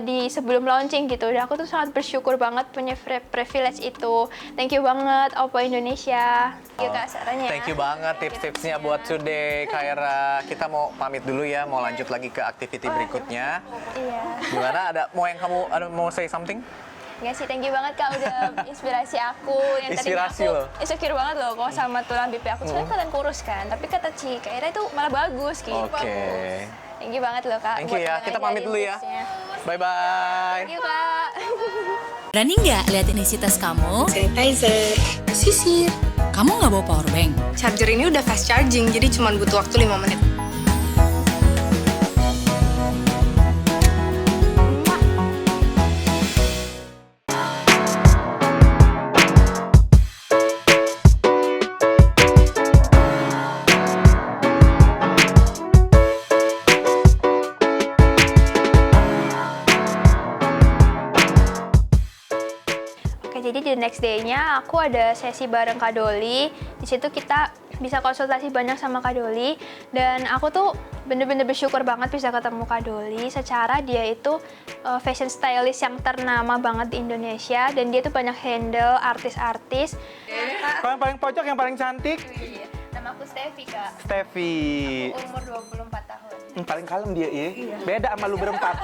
di sebelum launching gitu. Dan aku tuh sangat bersyukur banget punya privilege itu. Thank you banget Oppo Indonesia. Thank you Kak Saranya. Thank you banget tips-tipsnya buat today, Khaira. Kita mau pamit dulu ya, mau lanjut lagi ke activity berikutnya. Iya. Gimana? Mau say something? Enggak sih, thank you banget Kak udah inspirasi aku. Yang Inspirasi tadinya loh. aku insecure banget loh kok sama tulang pipi aku. Soalnya kelihatan kurus kan, tapi kata Ci Khaira itu malah bagus gitu. Oke. Thank you banget loh Kak. Thank you buat ya. udah Kita pamit ngajarin dulu ya. tipsnya. Bye-bye. Thank you Kak. Berani nggak lihat intensitas kamu? sanitizer, sisir, Kamu nggak bawa power bank? Charger ini udah fast charging, jadi cuma butuh waktu 5 menit. Oke, jadi di next day-nya aku ada sesi bareng Kak Doli. Di situ kita bisa konsultasi banyak sama Kak Doli. Dan aku tuh bener-bener bersyukur banget bisa ketemu Kak Doli. Secara dia itu fashion stylist yang ternama banget di Indonesia. Dan dia tuh banyak handle artis-artis. Yang paling pojok, yang paling cantik? Iya, nama aku Steffi, Kak. Steffi. Umur 24 tahun. Paling kalem dia, ya. Beda sama lu berempat.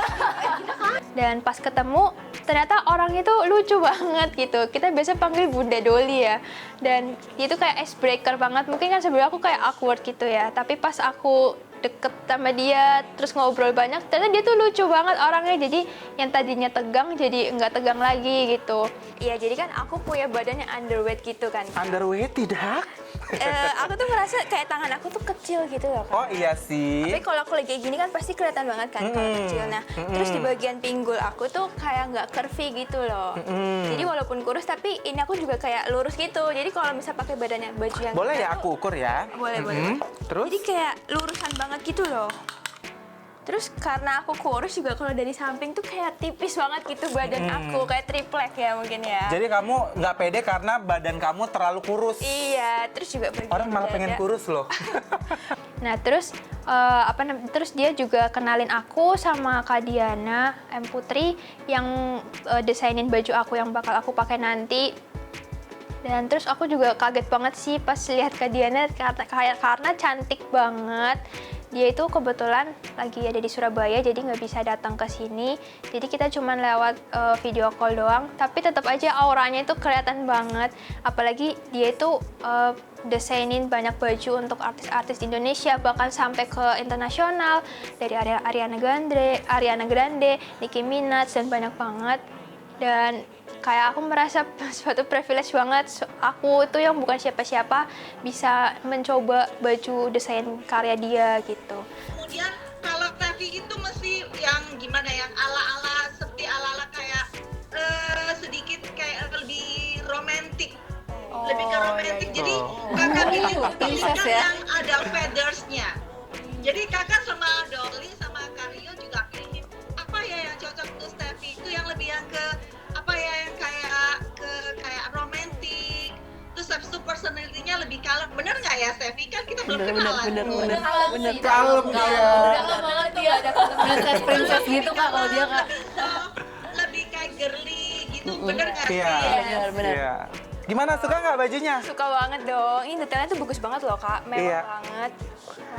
Dan pas ketemu, ternyata orang itu lucu banget gitu. Kita biasa panggil Bunda Doli ya. Dan dia itu kayak icebreaker banget. Mungkin kan sebelumnya aku kayak awkward gitu ya. Tapi pas aku deket sama dia, terus ngobrol banyak, ternyata dia tuh lucu banget orangnya. Jadi yang tadinya tegang, jadi nggak tegang lagi gitu. Iya, jadi kan aku punya badannya underweight gitu kan. Underweight tidak? Aku tuh merasa kayak tangan aku tuh kecil gitu loh kan. Oh iya sih. Tapi kalau aku lagi kayak gini kan pasti kelihatan banget kan kalau kecil. Nah, terus di bagian pinggul aku tuh kayak nggak curvy gitu loh. Jadi walaupun kurus tapi ini aku juga kayak lurus gitu. Jadi kalau bisa pakai badannya baju yang Boleh kita ya tuh- aku ukur ya? Boleh, boleh. Terus? Jadi kayak lurusan banget gitu loh. Terus karena aku kurus juga kalau dari samping tuh kayak tipis banget gitu badan aku, kayak triplek ya mungkin ya. Jadi kamu nggak pede karena badan kamu terlalu kurus. Iya, terus juga pergi Orang malah pengen kurus loh. Nah, terus terus dia juga kenalin aku sama Kak Diana M Putri yang desainin baju aku yang bakal aku pakai nanti. Dan terus aku juga kaget banget sih pas lihat Kak Diana karena cantik banget. Dia itu kebetulan lagi ada di Surabaya, jadi nggak bisa datang ke sini. Jadi kita cuman lewat video call doang, tapi tetap aja auranya itu kelihatan banget. Apalagi dia itu desainin banyak baju untuk artis-artis di Indonesia, bahkan sampai ke internasional. Dari Ariana Grande, Nicki Minaj, dan banyak banget. Dan kayak aku merasa suatu privilege banget, aku itu yang bukan siapa-siapa bisa mencoba baju desain karya dia gitu. Kemudian kalau Steffi itu mesti yang gimana, yang ala-ala seperti ala-ala kayak sedikit kayak lebih romantis. Lebih ke romantis. Jadi kakak pilih baju yang ada feathersnya. Jadi kakak sama Dolly sama Karyo juga pilih apa ya yang cocok untuk Steffi, itu yang lebih yang ke apa ya, yang kayak romantis. Terus habis itu personality-nya lebih kalem. Bener nggak ya Steffi? Kan kita belum kenalan. Bener. Kalem dia. banget dia, ada princess gitu Kak kalau dia Kak. Lebih kayak girly gitu. Bener nggak sih? Iya. Bener. Iya. Gimana, suka nggak bajunya? Suka banget dong, ini detailnya tuh bagus banget loh Kak, mewah Iya. banget.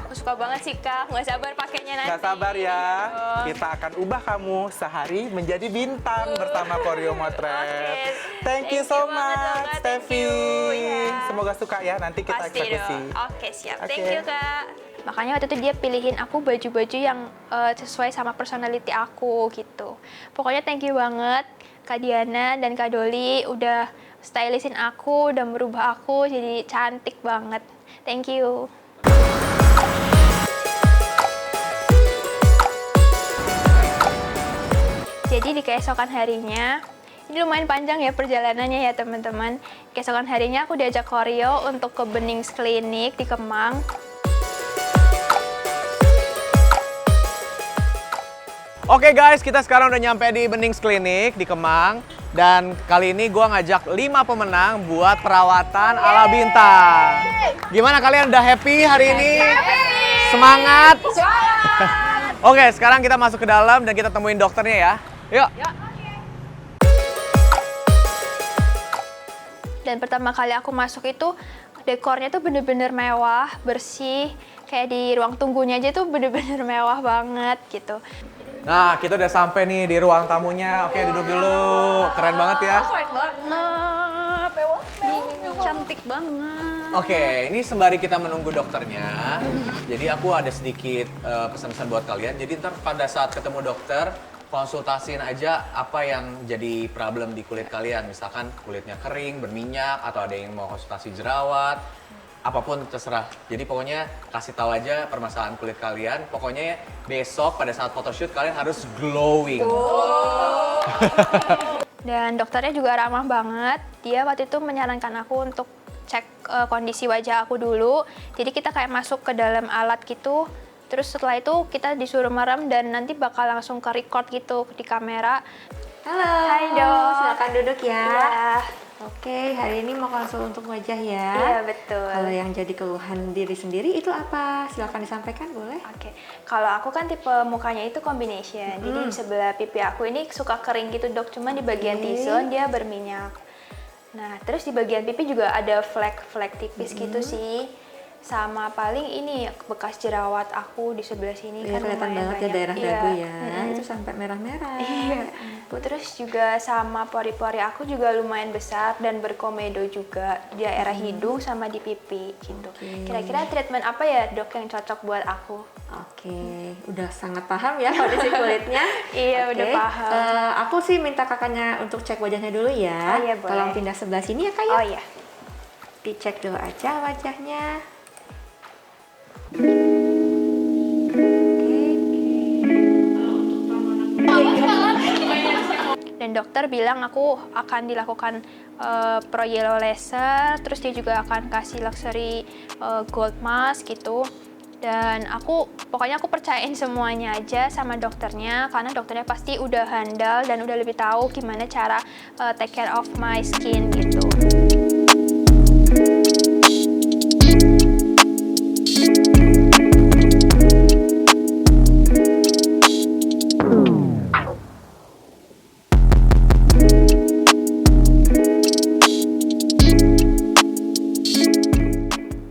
Aku suka banget sih Kak, nggak sabar pakainya nanti. Gak sabar ya, Oh. kita akan ubah kamu sehari menjadi bintang bersama Koreo Motret. Oke. Thank you so Thank you banget, much, Kak. Thank Steffi. you, ya. Semoga suka ya, nanti kita Pasti eksekusi. dong. Oke, siap. Oke. Thank you Kak. Makanya waktu itu dia pilihin aku baju-baju yang sesuai sama personality aku gitu. Pokoknya thank you banget Kak Diana dan Kak Doli udah stylistin aku, udah merubah aku jadi cantik banget. Thank you. Jadi di keesokan harinya, ini lumayan panjang ya perjalanannya ya teman-teman. Keesokan harinya aku diajak Koreo untuk ke Benings Klinik di Kemang. Oke guys, kita sekarang udah nyampe di Benings Klinik di Kemang. Dan kali ini gue ngajak 5 pemenang buat perawatan ala bintang. Gimana, kalian udah happy hari ini? Semangat! Oke, sekarang kita masuk ke dalam dan kita temuin dokternya ya. Yuk! Dan pertama kali aku masuk itu dekornya tuh bener-bener mewah, bersih. Kayak di ruang tunggunya aja tuh bener-bener mewah banget gitu. Nah, kita udah sampai nih di ruang tamunya. Oke, duduk dulu. Keren banget ya. Cantik banget. Oke, ini sembari kita menunggu dokternya. Jadi aku ada sedikit pesan-pesan buat kalian. Jadi ntar pada saat ketemu dokter, konsultasiin aja apa yang jadi problem di kulit kalian. Misalkan kulitnya kering, berminyak, atau ada yang mau konsultasi jerawat, apapun terserah. Jadi pokoknya kasih tahu aja permasalahan kulit kalian. Pokoknya besok pada saat photoshoot kalian harus glowing. Dan dokternya juga ramah banget. Dia waktu itu menyarankan aku untuk cek kondisi wajah aku dulu. Jadi kita kayak masuk ke dalam alat gitu. Terus setelah itu kita disuruh merem dan nanti bakal langsung ke record gitu di kamera. Halo. Hai, Dok. Silakan duduk ya. Iya. Oke, hari ini mau konsul untuk wajah ya. Iya, betul. Kalau yang jadi keluhan diri sendiri itu apa? Silakan disampaikan, boleh? Oke, kalau aku kan tipe mukanya itu combination. Jadi di sebelah pipi aku ini suka kering gitu, Dok. Cuma di bagian T-zone dia berminyak. Nah, terus di bagian pipi juga ada flek-flek tipis gitu sih. Sama paling ini bekas jerawat aku di sebelah sini Ya, kan kelihatan lumayan banget ya banyak. daerah Iya. dagu ya. Itu sampai merah-merah. Iya. Terus juga sama pori-pori aku juga lumayan besar dan berkomedo juga di daerah hidung sama di pipi gitu. Kira-kira treatment apa ya, Dok, yang cocok buat aku? Oke, udah sangat paham ya kondisi kulitnya. Iya, Oke. udah paham. Aku sih minta kakaknya untuk cek wajahnya dulu ya. Oh, iya, boleh. Tolong pindah sebelah sini ya, Kak ya. Oh iya. Dicek dulu aja wajahnya. Dan dokter bilang aku akan dilakukan pro yellow laser, terus dia juga akan kasih luxury gold mask gitu. Dan pokoknya aku percayain semuanya aja sama dokternya, karena dokternya pasti udah handal dan udah lebih tahu gimana cara take care of my skin gitu.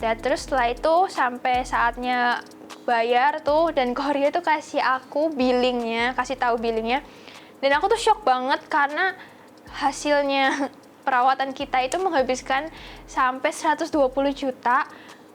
Dan terus setelah itu sampai saatnya bayar tuh, dan Korea tuh kasih aku billingnya, kasih tahu billingnya. Dan aku tuh shock banget karena hasilnya perawatan kita itu menghabiskan sampai 120 juta.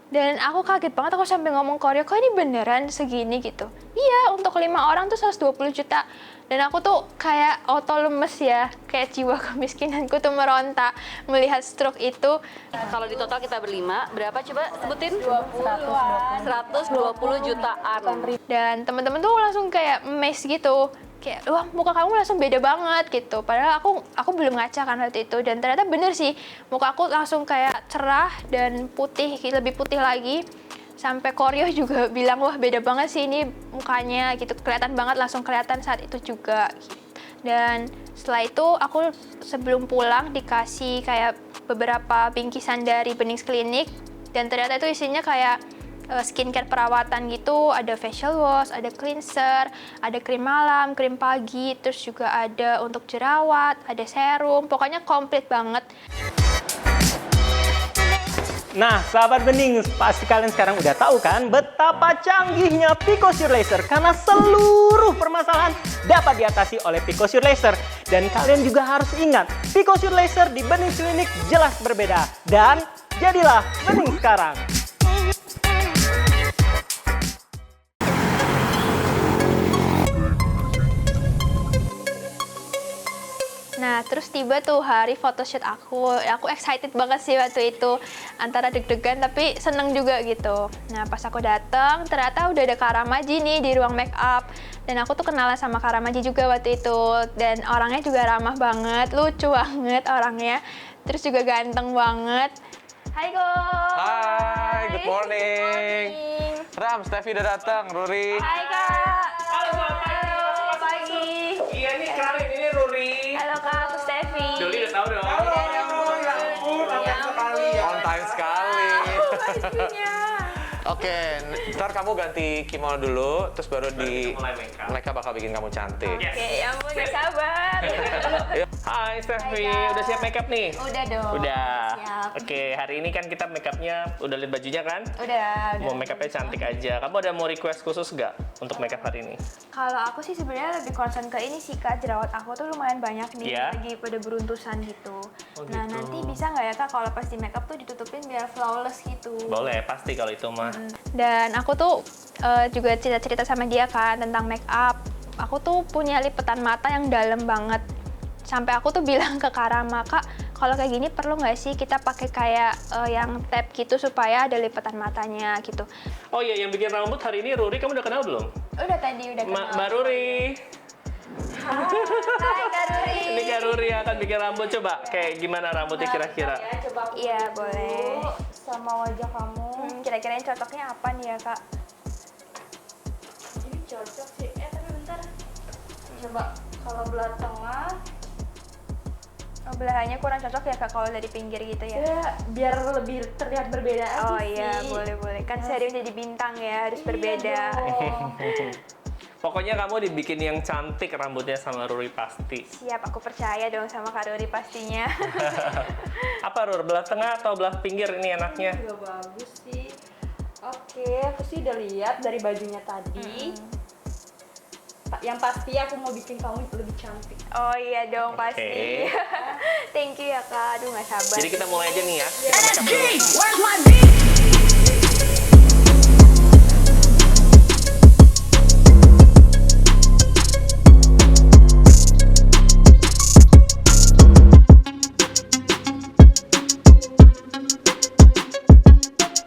Dan aku kaget banget, aku sampai ngomong Korea, kok ini beneran segini gitu? Iya, untuk 5 orang tuh 120 juta. Dan aku tuh kayak auto lemes ya, kayak jiwa kemiskinanku tuh meronta melihat stroke itu. Kalau di total kita berlima, berapa coba sebutin? 120 jutaan. Dan teman-teman tuh langsung kayak amazed gitu. Kayak, wah, muka kamu langsung beda banget gitu. Padahal aku belum ngaca kan waktu itu. Dan ternyata bener sih, muka aku langsung kayak cerah dan putih, lebih putih lagi. Sampai Koryo juga bilang, wah beda banget sih ini mukanya gitu. Kelihatan banget, langsung kelihatan saat itu juga. Dan setelah itu aku sebelum pulang dikasih kayak beberapa bingkisan dari Benings Clinic. Dan ternyata itu isinya kayak skincare perawatan gitu, ada facial wash, ada cleanser, ada krim malam, krim pagi, terus juga ada untuk jerawat, ada serum, pokoknya komplit banget. Nah, sahabat Bening, pasti kalian sekarang udah tahu kan betapa canggihnya Picosure Laser, karena seluruh permasalahan dapat diatasi oleh Picosure Laser. Dan kalian juga harus ingat, Picosure Laser di Bening Clinic jelas berbeda. Dan jadilah Bening sekarang. Nah, terus tiba tuh hari photoshoot aku excited banget sih waktu itu, antara deg-degan tapi seneng juga gitu. Nah, pas aku datang, ternyata udah ada Kak Ramaji nih di ruang make up, dan aku tuh kenalan sama Kak Ramaji juga waktu itu, dan orangnya juga ramah banget, lucu banget orangnya, terus juga ganteng banget. Hai Go. Hai, good morning. Ram, Steffi udah datang, Ruri. Hai Kak. Halo, selamat pagi. Selamat pagi. Iya nih, kenalin, ini Ruri. Halo Kak, aku Steffi. Doli udah tahu dong. On time sekali. Oke, ntar kamu ganti kimono dulu, terus baru di mulai makeup. mereka bakal bikin kamu cantik. Oke, ya ampun, gak sabar. Hai Steffi, Hai, Kak. udah siap makeup nih? Udah dong. Udah. Siap. Oke, hari ini kan kita makeupnya udah lihat bajunya kan? Udah. Mau makeupnya cantik aja. Kamu ada mau request khusus nggak untuk makeup hari ini? Kalau aku sih sebenarnya lebih concern ke ini sih Kak, jerawat aku tuh lumayan banyak nih, Iya? lagi pada beruntusan gitu. Oh, Nah, gitu. nanti bisa nggak ya Kak kalau pas di makeup tuh ditutupin biar flawless gitu. Boleh, pasti kalau itu mah. Dan aku tuh juga cerita-cerita sama dia kan tentang makeup. aku tuh punya lipatan mata yang dalam banget. Sampai aku tuh bilang ke Karama, Kak, kalau kayak gini perlu nggak sih kita pakai kayak yang tab gitu supaya ada lipatan matanya gitu. Oh iya, yang bikin rambut hari ini Ruri, kamu udah kenal belum? Udah tadi, udah kenal. Mbak Ruri. Hai Kak Ruri. Ini Kak Ruri yang akan bikin rambut. Coba kayak gimana rambutnya kira-kira? Iya, boleh. Sama wajah kamu. Kira-kira yang cocoknya apa nih ya, Kak? Ini cocok sih. Tapi bentar. Coba kalau belah tengah. Oh, belahannya kurang cocok ya, Kak, kalau dari pinggir gitu ya? Ya, biar lebih terlihat berbeda aja Oh sih. iya, boleh-boleh. Kan Seri jadi bintang ya, harus berbeda. Pokoknya kamu dibikin yang cantik rambutnya sama Ruri pasti. Siap, aku percaya dong sama Kak Ruri pastinya. Apa Rur, belah tengah atau belah pinggir ini enaknya? Juga bagus sih. Oke, aku sih udah lihat dari bajunya tadi. Yang pasti aku mau bikin kamu lebih cantik. Oh iya dong, pasti. Oke. Thank you ya, Kak. Aduh, nggak sabar. Jadi kita mulai aja nih ya. Kita make up dulu. Where's my beat?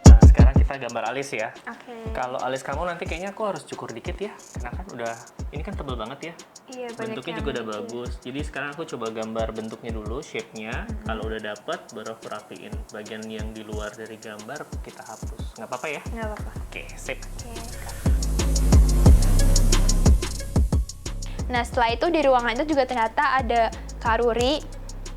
Nah, sekarang kita gambar alis ya. Oke. Kalau alis kamu nanti kayaknya aku harus cukur dikit ya. Karena kan udah, ini kan tebel banget ya. Iya, banyak Bentuknya yang juga udah bikin. bagus. Jadi sekarang aku coba gambar bentuknya dulu, shape-nya. Kalau udah dapet, baru aku rapiin. Bagian yang di luar dari gambar kita hapus. Nggak apa-apa ya? Nggak apa-apa. Oke, sip. Oke, Kak. Nah, setelah itu di ruangan itu juga ternyata ada Kak Ruri.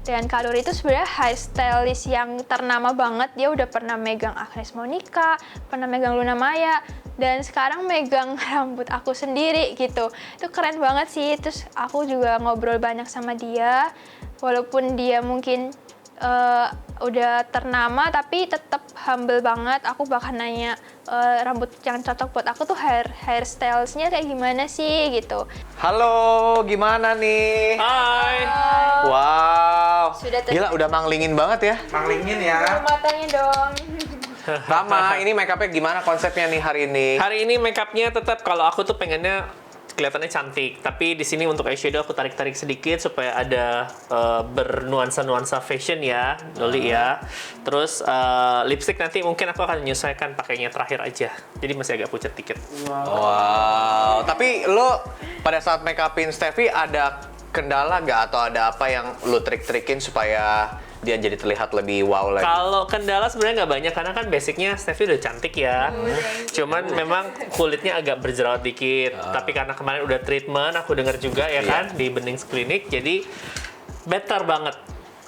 Dan Kak Ruri itu sebenarnya hairstylist yang ternama banget. Dia udah pernah megang Agnes Monica, pernah megang Luna Maya, dan sekarang megang rambut aku sendiri gitu. Itu keren banget sih. Terus aku juga ngobrol banyak sama dia. Walaupun dia mungkin udah ternama, tapi tetap humble banget. Aku bahkan nanya rambut yang cocok buat aku tuh hairstylesnya kayak gimana sih gitu. Halo, gimana nih? Hai. Wow. Sudah Gila, udah manglingin banget ya. Manglingin ya. Matanya dong. Rama, ini make up-nya gimana konsepnya nih hari ini? Hari ini make up-nya tetap kalau aku tuh pengennya kelihatannya cantik, tapi di sini untuk eyeshadow aku tarik-tarik sedikit supaya ada bernuansa-nuansa fashion ya, Loli ya. Terus lipstick nanti mungkin aku akan menyesuaikan pakainya terakhir aja. Jadi masih agak pucat dikit. Wow. Tapi lo pada saat make upin Steffi ada kendala nggak atau ada apa yang lo trik-trikin supaya dia jadi terlihat lebih wow lagi? Kalau kendala sebenarnya nggak banyak karena kan basicnya Steffi udah cantik ya. Cuman memang kulitnya agak berjerawat dikit. Tapi karena kemarin udah treatment, aku dengar juga ya kan di Benings Clinic, jadi better banget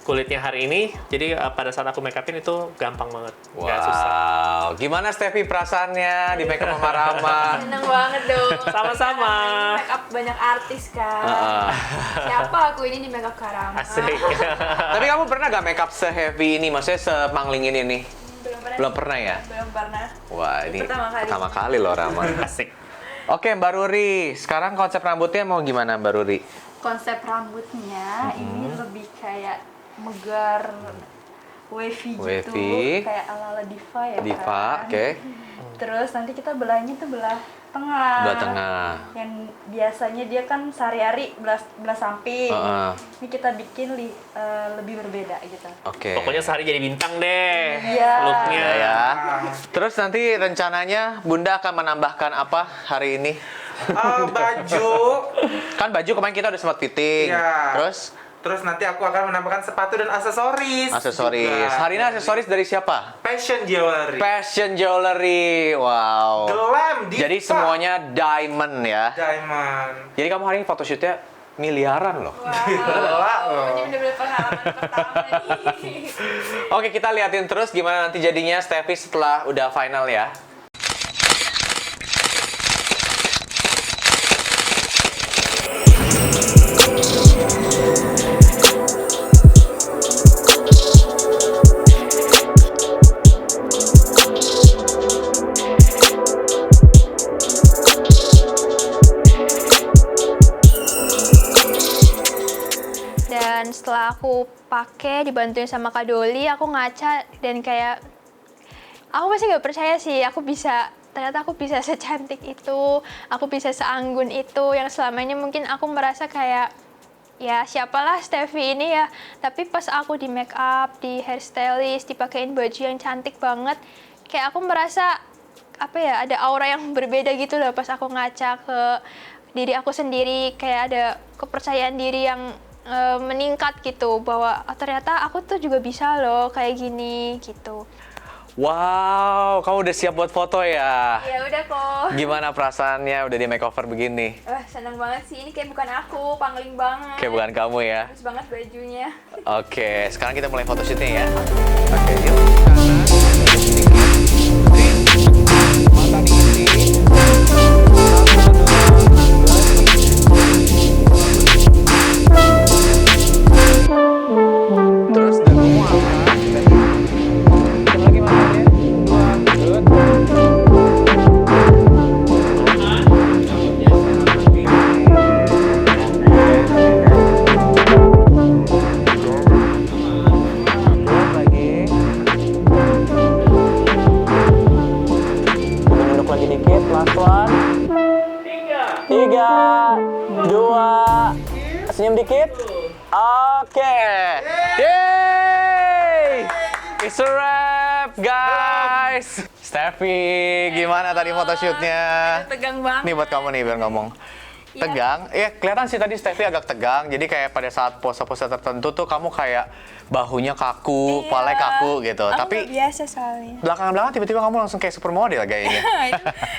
kulitnya hari ini. Jadi pada saat aku make upin itu gampang banget, nggak susah. Wow. Gimana Steffi perasaannya di make up sama Rama? Seneng banget dong. Sama-sama. Make up banyak artis kan. Siapa aku ini di make up Karama? Asik. Tapi kamu pernah gak make up se-heavy ini? Maksudnya semanglingin ini? Belum pernah ya? Belum pernah. Wah, ini Pertama kali. kali loh Rama. Asik. Oke, Mbak Ruri. Sekarang konsep rambutnya mau gimana Mbak Ruri? Konsep rambutnya ini lebih kayak megar, wavy gitu, Wavy. kayak ala-ala diva ya Diva, kan. oke. Terus nanti kita belahnya tuh belah tengah. Belah tengah. Yang biasanya dia kan sehari-hari belah samping. Ini kita bikin lebih berbeda gitu. Oke. Pokoknya sehari jadi bintang deh. Iya. Looknya Ya. Terus nanti rencananya Bunda akan menambahkan apa hari ini? Baju. Kan baju kemarin kita udah sempat fitting. Iya. Terus Nanti aku akan menambahkan sepatu dan aksesoris. aksesoris. juga. Hari ini aksesoris dari siapa? Fashion jewelry. Fashion jewelry. Wow. Glam diva. Jadi semuanya diamond ya. Diamond. Jadi kamu hari ini photoshootnya miliaran loh. Gila loh. Ini bener-bener pengalaman pertama nih. Oke, kita liatin terus gimana nanti jadinya Steffi setelah udah final ya. Dan setelah aku pakai dibantuin sama Kak Doli, aku ngaca dan kayak aku masih nggak percaya sih aku bisa ternyata aku bisa secantik itu, aku bisa seanggun itu, yang selama ini mungkin aku merasa kayak, ya siapalah Steffi ini ya. Tapi pas aku di make up, di hairstylist, dipakein baju yang cantik banget, kayak aku merasa, apa ya, ada aura yang berbeda gitu loh pas aku ngaca ke diri aku sendiri, kayak ada kepercayaan diri yang meningkat gitu, bahwa ternyata aku tuh juga bisa loh kayak gini gitu. Wow, kamu udah siap buat foto ya? Ya udah kok. Gimana perasaannya udah di makeover begini? Seneng banget sih, ini kayak bukan aku, pangling banget. Kayak bukan kamu ya? Bagus banget bajunya. Oke, sekarang kita mulai photoshootnya ya. Oke, yuk. Mata diisi. Terus dagu angkat. Hitung lagi matanya. 2, good. Good lagi. Nunduk lagi dikit, pelan-pelan. 3, 2, senyum dikit. Oke. Yeay! It's a wrap, guys. Steffi, gimana tadi photoshootnya? Tegang banget. Nih buat kamu nih biar ngomong. Tegang? Iya, kelihatan sih tadi Steffi agak tegang. Jadi kayak pada saat pose-pose tertentu tuh kamu kayak bahunya kaku, palanya kaku gitu. Aku Tapi nggak biasa soalnya. belakangan tiba-tiba kamu langsung kayak supermodel kayaknya.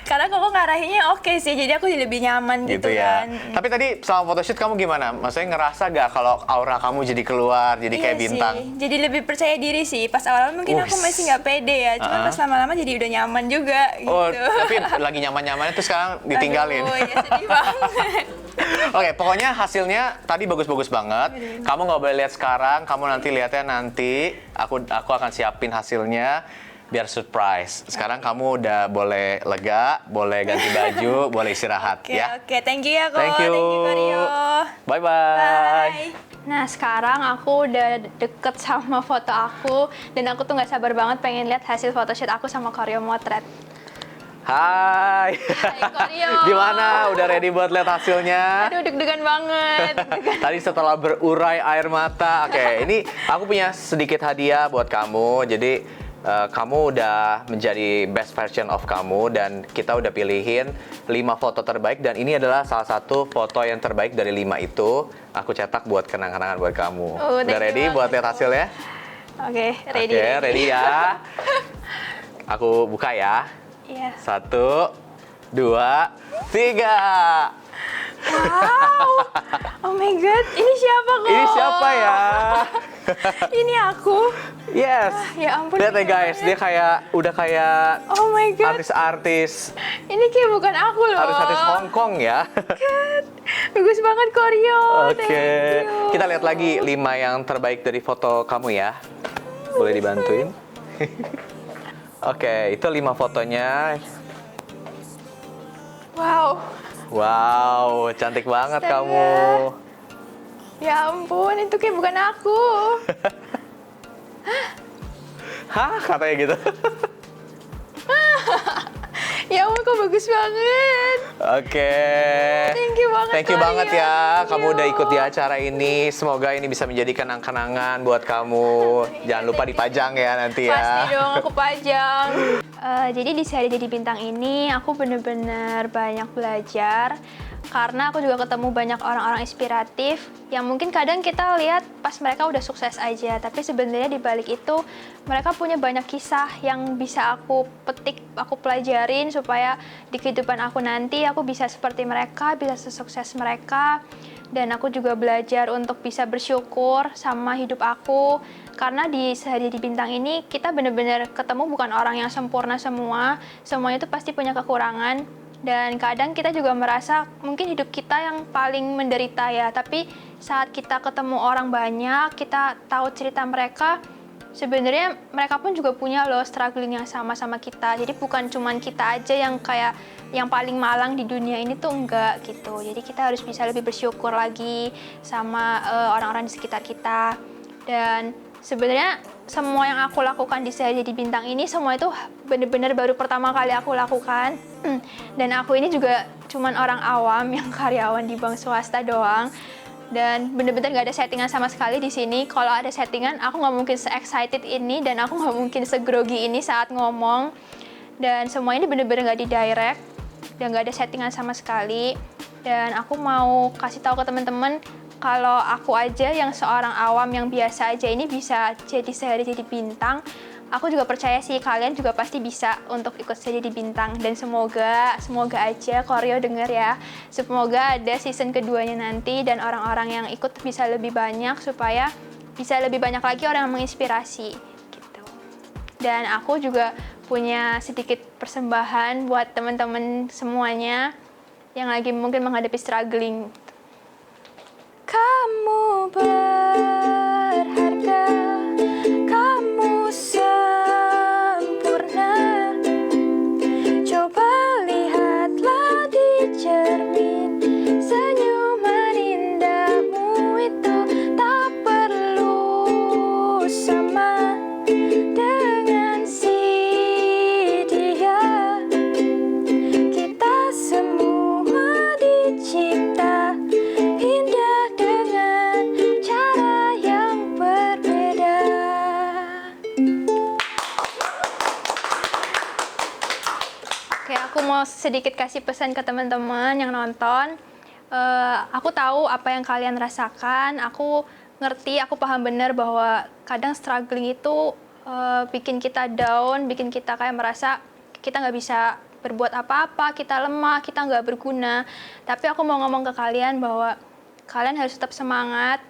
Karena kok ngarahinnya oke sih, jadi aku lebih nyaman gitu, ya. kan. Tapi tadi selama photoshoot kamu gimana? Maksudnya ngerasa gak kalau aura kamu jadi keluar, jadi kayak bintang? Sih. Jadi lebih percaya diri sih. Pas awal mungkin aku masih nggak pede ya, cuma pas lama-lama jadi udah nyaman juga gitu. Oh, tapi lagi nyaman-nyamannya tuh sekarang ditinggalin. Aduh, ya sedih banget. Oke, pokoknya hasilnya tadi bagus-bagus banget. Kamu nggak boleh lihat sekarang, kamu nanti lihatnya nanti. Aku akan siapin hasilnya biar surprise. Sekarang kamu udah boleh lega, boleh ganti baju, boleh istirahat ya. Oke, thank you ya Ko. Thank you. Thank you Korio. Bye-bye. Nah sekarang aku udah deket sama foto aku dan aku tuh nggak sabar banget pengen lihat hasil photoshoot aku sama Korio Motret. Hai. Korio. Gimana? Udah ready buat lihat hasilnya? Aduh deg-degan banget. Tadi setelah berurai air mata, oke, ini aku punya sedikit hadiah buat kamu. Jadi kamu udah menjadi best version of kamu dan kita udah pilihin 5 foto terbaik dan ini adalah salah satu foto yang terbaik dari 5 itu. Aku cetak buat kenang-kenangan buat kamu. Udah ready buat lihat hasilnya? Oke, ready. Oke, ready ya. Aku buka ya. Iya. 1, 2, 3. Wow. Oh my god, ini siapa kok? Ini siapa ya? Ini aku. Yes. Ya ampun. Lihat ya guys, dia kayak udah kayak Oh my god. artis-artis. Ini kayak bukan aku loh. Artis-artis Hong Kong ya. Bagus banget Korio. Oke. Kita lihat lagi 5 yang terbaik dari foto kamu ya. Boleh dibantuin? Oke, itu 5 fotonya. Wow. Wow, cantik banget Astaga. kamu. Ya ampun, itu kayak bukan aku. Hah, katanya gitu. Ya ampun, kok bagus banget. Oke. Thank you banget. Thank you Korio. banget ya, Thank kamu you. udah ikut di acara ini. Semoga ini bisa menjadi kenang-kenangan buat kamu. Jangan lupa dipajang ya nanti ya. Pasti dong, aku pajang. Jadi di Sehari Jadi Bintang ini aku bener-bener banyak belajar karena aku juga ketemu banyak orang-orang inspiratif yang mungkin kadang kita lihat pas mereka udah sukses aja, tapi sebenarnya di balik itu mereka punya banyak kisah yang bisa aku petik, aku pelajarin supaya di kehidupan aku nanti aku bisa seperti mereka, bisa sesukses mereka. Dan aku juga belajar untuk bisa bersyukur sama hidup aku. Karena di Sehari Jadi Bintang ini kita benar-benar ketemu bukan orang yang sempurna semua. Semuanya itu pasti punya kekurangan. Dan kadang kita juga merasa mungkin hidup kita yang paling menderita ya. Tapi saat kita ketemu orang banyak, kita tahu cerita mereka, sebenarnya mereka pun juga punya loh struggling yang sama-sama kita. Jadi bukan cuman kita aja yang kayak yang paling malang di dunia ini tuh enggak gitu. Jadi kita harus bisa lebih bersyukur lagi sama orang-orang di sekitar kita. Dan sebenarnya semua yang aku lakukan di Saya Jadi Bintang ini, semua itu bener-bener baru pertama kali aku lakukan. Dan aku ini juga cuman orang awam yang karyawan di bank swasta doang. Dan bener-bener nggak ada settingan sama sekali di sini. Kalau ada settingan, aku nggak mungkin se-excited ini dan aku nggak mungkin segrogi ini saat ngomong. Dan semua ini bener-bener nggak di-direct dan nggak ada settingan sama sekali. Dan aku mau kasih tahu ke teman-teman kalau aku aja yang seorang awam yang biasa aja ini bisa jadi Saya Jadi Bintang. Aku juga percaya sih kalian juga pasti bisa untuk ikut Saya Jadi Bintang. Dan semoga aja Koryo denger ya. Semoga ada season keduanya nanti dan orang-orang yang ikut bisa lebih banyak supaya bisa lebih banyak lagi orang yang menginspirasi gitu. Dan aku juga punya sedikit persembahan buat teman-teman semuanya yang lagi mungkin menghadapi struggling. Kamu berharga, kamu sempurna. Coba lihatlah di cermin, senyuman indahmu itu tak perlu sama dengan si dia. Kita semua dicipta indah dengan cara yang berbeda. Oke, aku mau sedikit kasih pesan ke teman-teman yang nonton. Aku tahu apa yang kalian rasakan. Aku ngerti, aku paham benar bahwa kadang struggling itu bikin kita down, bikin kita kayak merasa kita nggak bisa berbuat apa-apa, kita lemah, kita nggak berguna. Tapi aku mau ngomong ke kalian bahwa kalian harus tetap semangat.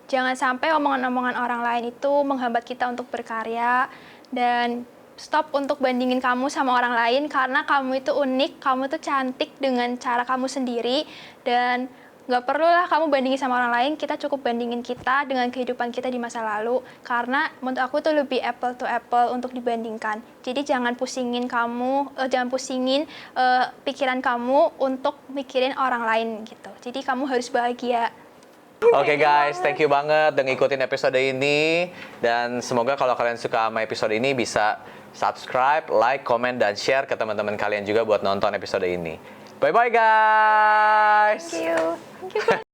Jangan sampai omongan-omongan orang lain itu menghambat kita untuk berkarya. Dan stop untuk bandingin kamu sama orang lain karena kamu itu unik, kamu itu cantik dengan cara kamu sendiri. Dan nggak perlulah kamu bandingin sama orang lain, kita cukup bandingin kita dengan kehidupan kita di masa lalu. Karena menurut aku itu lebih apple to apple untuk dibandingkan. Jadi jangan pusingin pikiran kamu untuk mikirin orang lain gitu. Jadi kamu harus bahagia. Oke guys, thank you banget udah ngikutin episode ini. Dan semoga kalau kalian suka sama episode ini bisa subscribe, like, comment, dan share ke teman-teman kalian juga buat nonton episode ini. Bye-bye guys! Thank you.